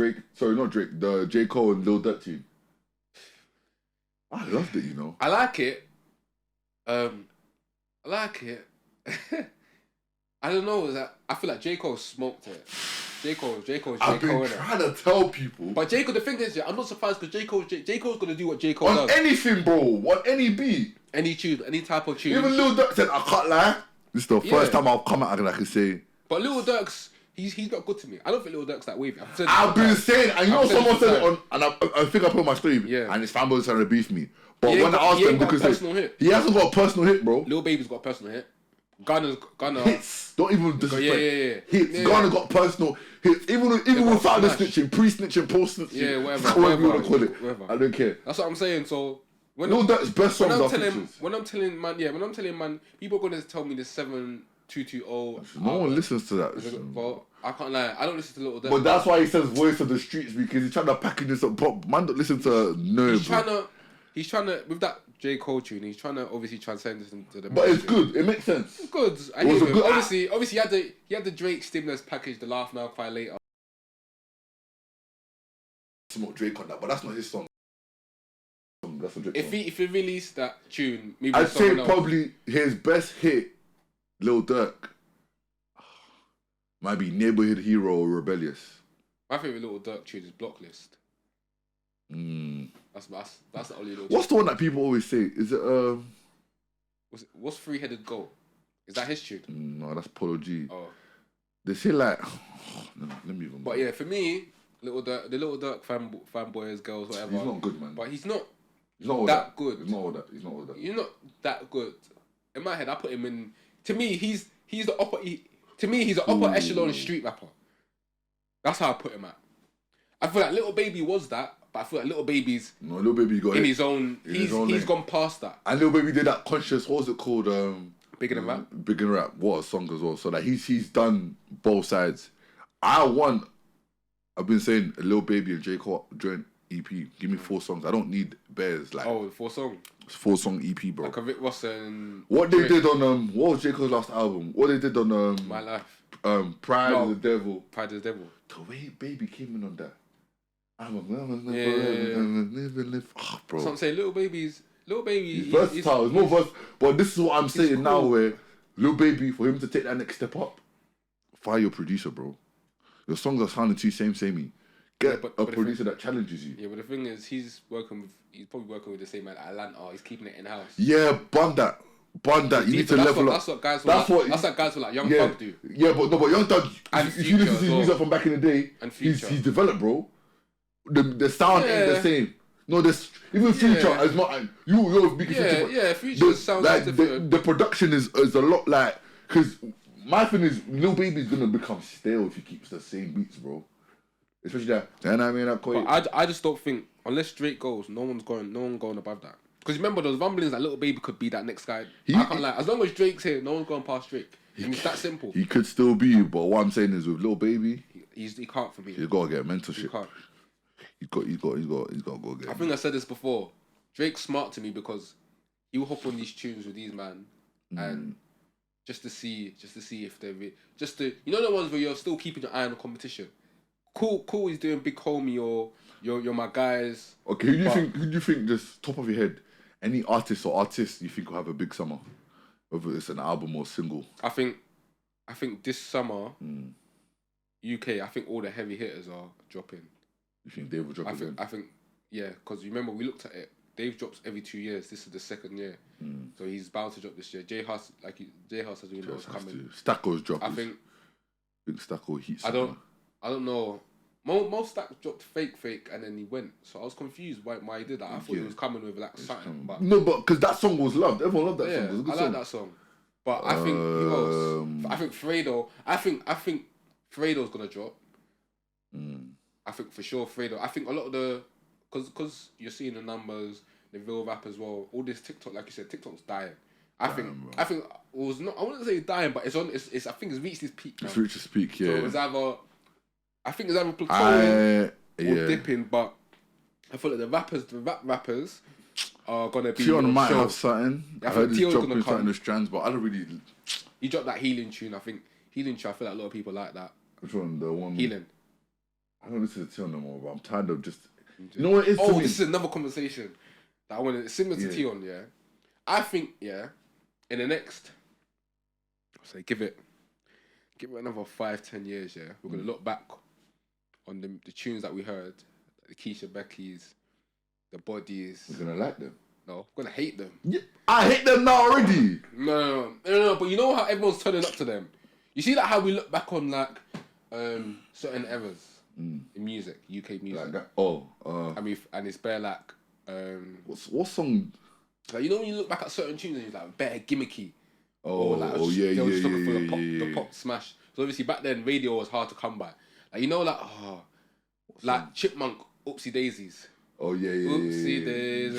J. Cole and Lil Durk tune. I loved it, you know. I like it. I don't know. I feel like J. Cole smoked it. J. Cole's J. Cole. I've been trying to tell people. But J. Cole, the thing is, I'm not surprised because J. Cole's gonna do what J. Cole does. On anything, bro. On any beat. Any tune, any type of tune. Even Lil Durk said, I can't lie. This is the first time I've come out and I can say. But Lil Durk's He's not good to me. I don't think Lil Durk's that wavy. I've been saying, and you know, I've said someone it said it all on, and I think I put on my stream, Yeah. and his fanboys trying to beef me. But He ain't when I got- asked he them, ain't got a because personal hit. he hasn't got a personal hit, bro. Lil Baby's got a personal hit. Gunner. Hits. Don't even disrespect. Yeah. Hits. Yeah. Ghana got personal hits. Even got without the smash. snitching, pre-snitching, post-snitching. Yeah, whatever. Whatever you want to call it. Whatever. I don't care. That's what I'm saying. So when Lil Durk's best songs are features. when I'm telling man, people are gonna tell me the 7220. No one listens to that. Well, I can't lie. I don't listen to Lil Durk. But that's why he says voice of the streets, because he's trying to package this up. But man, don't listen to no. He's trying to with that J. Cole tune. He's trying to obviously transcend this into the. But it's good. It makes sense. It's good. I was hear a him. good- Obviously, he had the Drake stimulus package, the Laugh Now Cry Later. Smoke Drake on that, but that's not his song. That's a Drake If song. he released that tune, maybe I'd say someone else. probably his best hit, Lil Durk, might be Neighborhood Hero or Rebellious. My favorite Lil Durk tune is Blocklist. Mm. That's the only little. What's the one that people always say? Is it What's Three Headed Goat? Is that his tune? No, that's Polo G. Oh, They say like, no, let me even. but yeah, for me, the Little Durk fanboys, girls, whatever. He's not good, man. But he's not all that good. He's not all that. He's not all that. You're not that good. In my head, I put him in. To me, he's the upper. To me, he's an upper echelon street rapper. That's how I put him at. I feel like Little Baby was that, but I feel like Little Baby's No, Lil Baby got in it. his own. He's lane. gone past that. And Lil Baby did that conscious. What was it called? Bigger than rap. Big and Rap. What a song as well. So like he's done both sides. I've been saying a Lil Baby and J. Cole joint EP. Give me 4 songs. I don't need bears. Like Oh, 4 songs. 4-song EP, bro. Like a Rick Ross and What they Drake. did on what was J. Cole's last album? What they did on My Life. Pride No. of the Devil. Pride of the Devil. The way Baby came in on that. I'm a Yeah. live. Oh, bro. That's what I'm saying. Little Baby. He's versatile. It's more versatile. But this is what I'm saying cool. now, where Lil Baby, for him to take that next step up, fire your producer, bro. Your songs are sounding too samey. Get but a the producer that challenges you. Yeah, but the thing is, he's probably working with the same man at Atlanta. He's keeping it in house. Yeah, bun that. You need to level up. That's what guys. That's what guys like Young Yeah, Thug do. yeah, but Young Thug, And if you listen Future to his as well. music from back in the day, And he's Future. developed, bro. The sound ain't Yeah. the same. No, there's even Future Yeah. is not. You're speaking Yeah, Future. yeah. Future sounds like different. the production is a lot like, because my thing is Lil Baby's gonna become stale if he keeps the same beats, bro. Especially that. And I mean, But I just don't think unless Drake goes, no one going above that. Because remember those rumblings that Little Baby could be that next guy. I can't lie. As long as Drake's here, no one's going past Drake. And it's that simple. He could still be, but what I'm saying is with Lil Baby, He can't for me. you gotta get He mentorship. can't. He's got to go get. I think I said this before. Drake's smart to me because he will hop on these tunes with these man, and just to see if they're you know the ones where you're still keeping your eye on the competition. Cool. He's doing Big Homie or you're my guys. Okay, who do you think, just top of your head, any artist or artists you think will have a big summer, whether it's an album or single? I think this summer, UK. I think all the heavy hitters are dropping. You think Dave will drop again? I think yeah, because remember we looked at it. Dave drops every 2 years. This is the 2nd year, so he's bound to drop this year. J House has really know what's coming. Stacko's drop. I think Stacko heats. I don't know. Most Stack dropped fake, and then he went. So I was confused why he did that. I thought he was coming with like something, but no, but because that song was loved. Everyone loved that yeah, song. It was a good I song. like that song. But I think who else? I think Fredo. I think Fredo's gonna drop. I think for sure Fredo. I think a lot of the because you're seeing the numbers, the real rap as well. All this TikTok, like you said, TikTok's dying. I think it was not. I wouldn't say dying, but it's on. It's. I think it's reached its peak now. It's reached its peak. Yeah. So it's either. I think it's either plateauing or yeah. dipping, but I feel like the rap rappers are gonna be. Tion might show. have something. I I think heard he's Tion's dropping gonna something come. the strands, but I don't really. He dropped that healing tune. I think healing tune. I feel like a lot of people like that. Which one? The one. Healing. I don't listen to Tion no more, but I'm tired of just. You know what it is? Oh, to me? this is another conversation that I wanted. Similar to Tion, yeah. I think, yeah, in the next, I'll say, give it another 5-10 years, yeah. We're gonna look back on the tunes that we heard, the Keisha Becky's, the Bodies. You're gonna like them. No, we're gonna hate them. Yeah, I hate them now already. No. But you know how everyone's turning up to them. You see that how we look back on like certain errors in music, UK music. Like that. Oh, I mean, and it's bare like what song? like, you know when you look back at certain tunes and you're like bare gimmicky. Oh, Like, yeah, they were yeah, just looking for yeah, the pop smash. So obviously back then radio was hard to come by. Like, you know, like like Chipmunk, Oopsie Daisies. Oh yeah, yeah, Oopsie yeah. Daisies.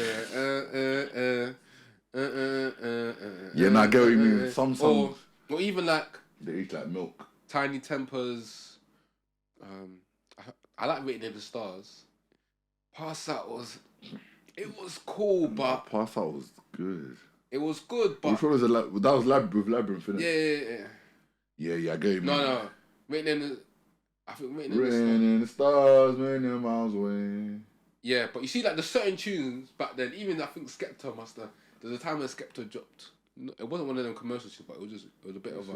Yeah, nah, I get what you mean. Some songs Or even like they eat like milk. Tiny Tempers. I like Written in the Stars. Pass Out was cool, but Pass Out was good. it was good, but I'm sure that was Labyrinth, innit? yeah. I get you. No. Written in the, I think Written in the stars, million miles away. Yeah, but you see, like the certain tunes back then. Even I think Skepta must have. There's a time when Skepta dropped. It wasn't one of them commercials, but it was a bit of a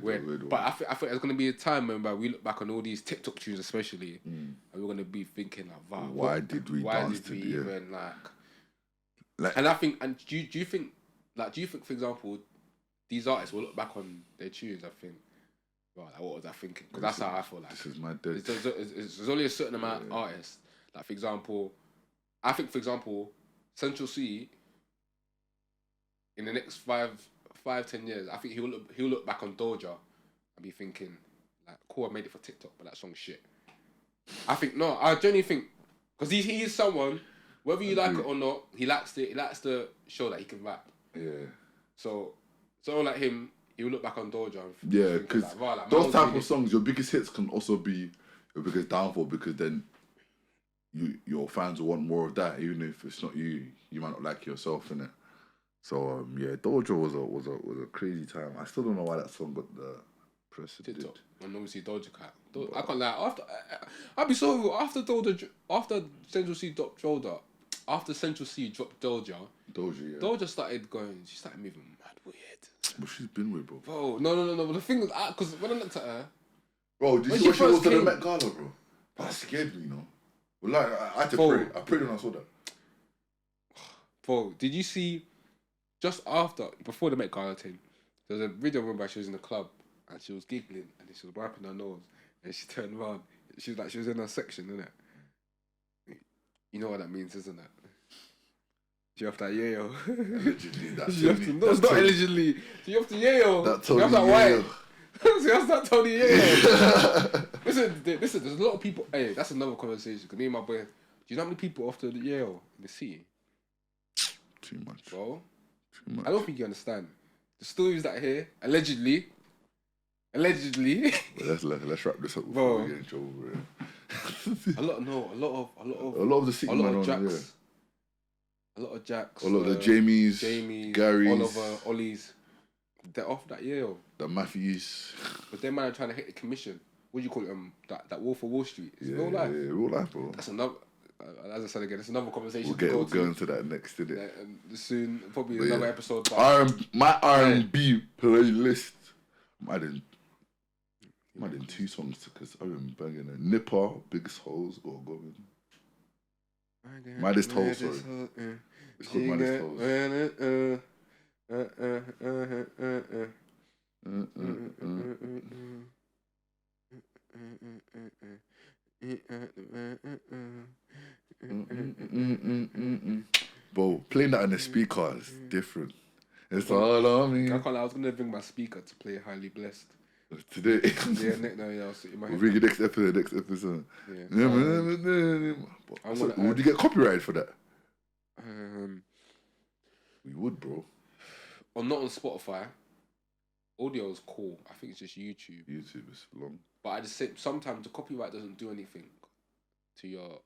weird. But I think there's gonna be a time when we look back on all these TikTok tunes, especially, and we're gonna be thinking like, wow, why did we even like? And I think, and do you think, for example, these artists will look back on their tunes and think, wow, like, what was I thinking? Because that's how I feel like. This is my day. There's only a certain amount of artists. Like, for example, Central C, in the next 5-10 years, I think he'll look back on Doja and be thinking, like, cool, I made it for TikTok, but that song's shit. I genuinely think, because he is someone, whether you like it or not, he likes to show that he can rap. Yeah. So someone like him, he'll look back on Doja and because those type of songs, your biggest hits can also be your biggest downfall, because then your fans will want more of that, even if it's not you. You might not like yourself, innit? So Doja was a crazy time. I still don't know why that song got the press it did. And obviously Doja Cat. I can't lie. I'll be so after Central C dropped Doja. After Central C dropped Doja, Doja started going. She started moving mad weird. But she's been with, bro. Bro, no. But the thing is, because when I looked at her, bro, did you see what she was to the Met Gala, bro? That scared me, you know. Well, like I had to pray. I prayed when I saw that. Bro, did you see? Just before the Met Gala thing, there was a video where she was in the club and she was giggling and she was wiping her nose and she turned around. She was in her section, innit? You know what that means, isn't it? She off that yayo. Allegedly, it's not allegedly. She off the yayo. That Tony Yayo. She off that Tony yayo. Listen, there's a lot of people. Hey, that's another conversation. Because me and my boy, do you know how many people off the yayo in the city? Too much. Bro. I don't think you understand the stories that I hear. Allegedly. Well, let's wrap this up before we get in trouble, bro. a lot of the city man Jacks. A lot of Jacks. A lot of the Jamies, Garys, Oliver, Ollies. They're off that year. The Matthews. But them man are trying to hit the commission. What do you call it? That Wolf of Wall Street. It's real life. Yeah, real life, bro. That's another. As I said again, it's another conversation. We'll go into that next, innit? Soon, probably another episode. My R&B playlist. I did 2 songs because I've been banging a Nipper, Biggest Holes, or going. Maddest Holes, sorry. It's called Maddest Holes. Bro, playing that on the speaker is different. It's all on me. I was gonna bring my speaker to play Highly Blessed today. I'll sit in my head. We'll bring you next episode. Would you get copyrighted for that? We would, bro. Or not on Spotify. Audio is cool. I think it's just YouTube. YouTube is long. But I just say sometimes the copyright doesn't do anything to your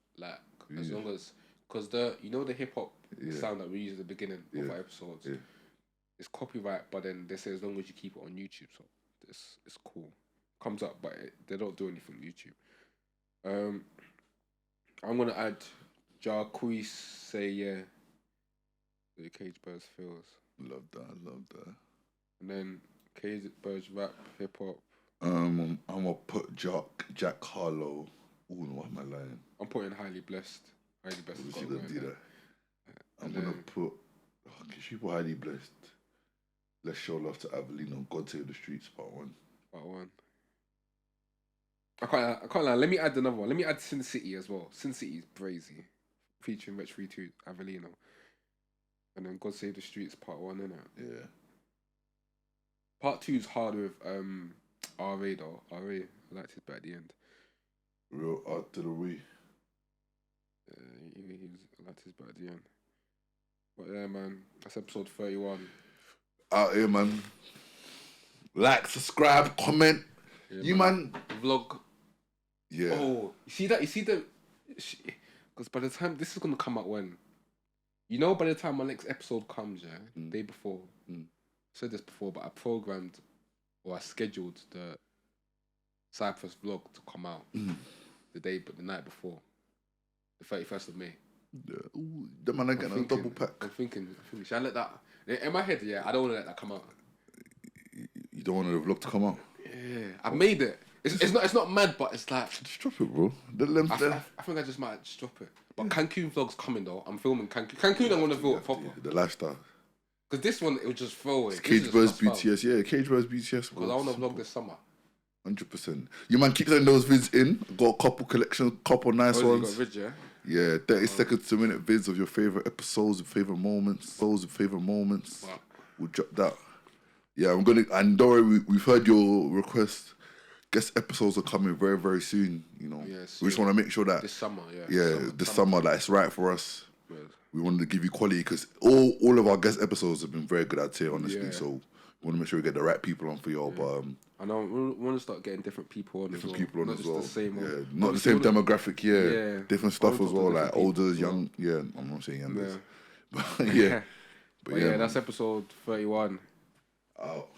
as long as because the hip hop sound that we use at the beginning of our episodes. Yeah. It's copyright, but then they say as long as you keep it on YouTube, so it's cool. Comes up, but they don't do anything on YouTube. I'm gonna add Jarquees Say Yeah. The Cage Birds feels. Love that. And then Cage Birds rap hip hop. I'm gonna put Jack Harlow. Ooh, what am I lying? I'm putting Highly Blessed. Highly Blessed. Do that. I'm gonna put. Can she put Highly Blessed? Let's show love to Avelino. God Save the Streets, part 1. I can't lie. Let me add another one. Let me add Sin City as well. Sin City is brazy, featuring Rich 32 Avelino, and then God Save the Streets Part 1, innit? Yeah. Part 2 is hard with RA though. RA, I liked his bit at the end. Real art to the way. I liked his bit at the end. But yeah, man, that's episode 31. Out here, man. Like, subscribe, comment. Yeah, you man. Vlog. Yeah. Oh, you see that? You see the? Because by the time this is gonna come out when, you know, by the time my next episode comes, yeah, day before. I said this before, but I programmed or I scheduled the Cyprus vlog to come out the night before, the 31st of May. Yeah. Ooh, the man are getting a double pack. I'm thinking, should I let that in my head? Yeah, I don't want to let that come out. You don't want the vlog to come out? Yeah, I made it. It's not mad, but it's like just drop it, bro. I think I just might just drop it. But Cancun vlog's coming though. I'm filming Cancun. Cancun, I'm gonna film it proper. The lifestyle. Because this one, it was just throwaway. Cage vs BTS, yeah. Cage vs BTS. Because I want to vlog this summer. 100%. You man, keep sending those vids in. Got a couple collections, couple nice ones. You got vid, yeah? Yeah, 30 seconds to minute vids of your favorite episodes and favorite moments. Wow. We'll drop that. Yeah, I'm gonna. And don't worry, we've heard your request. Guest episodes are coming very, very soon. You know, we just want to make sure that this summer, this summer, that it's right for us. Yeah. We wanted to give you quality because all of our guest episodes have been very good, I'd say, honestly. Yeah. So we want to make sure we get the right people on for y'all. But I know we want to start getting different people on as well. Not just the same one. Yeah, not the same demographic. Yeah, different stuff as well. Like older, young. Yeah, I'm not saying youngers. Yeah. But yeah. But yeah, that's episode 31. Out.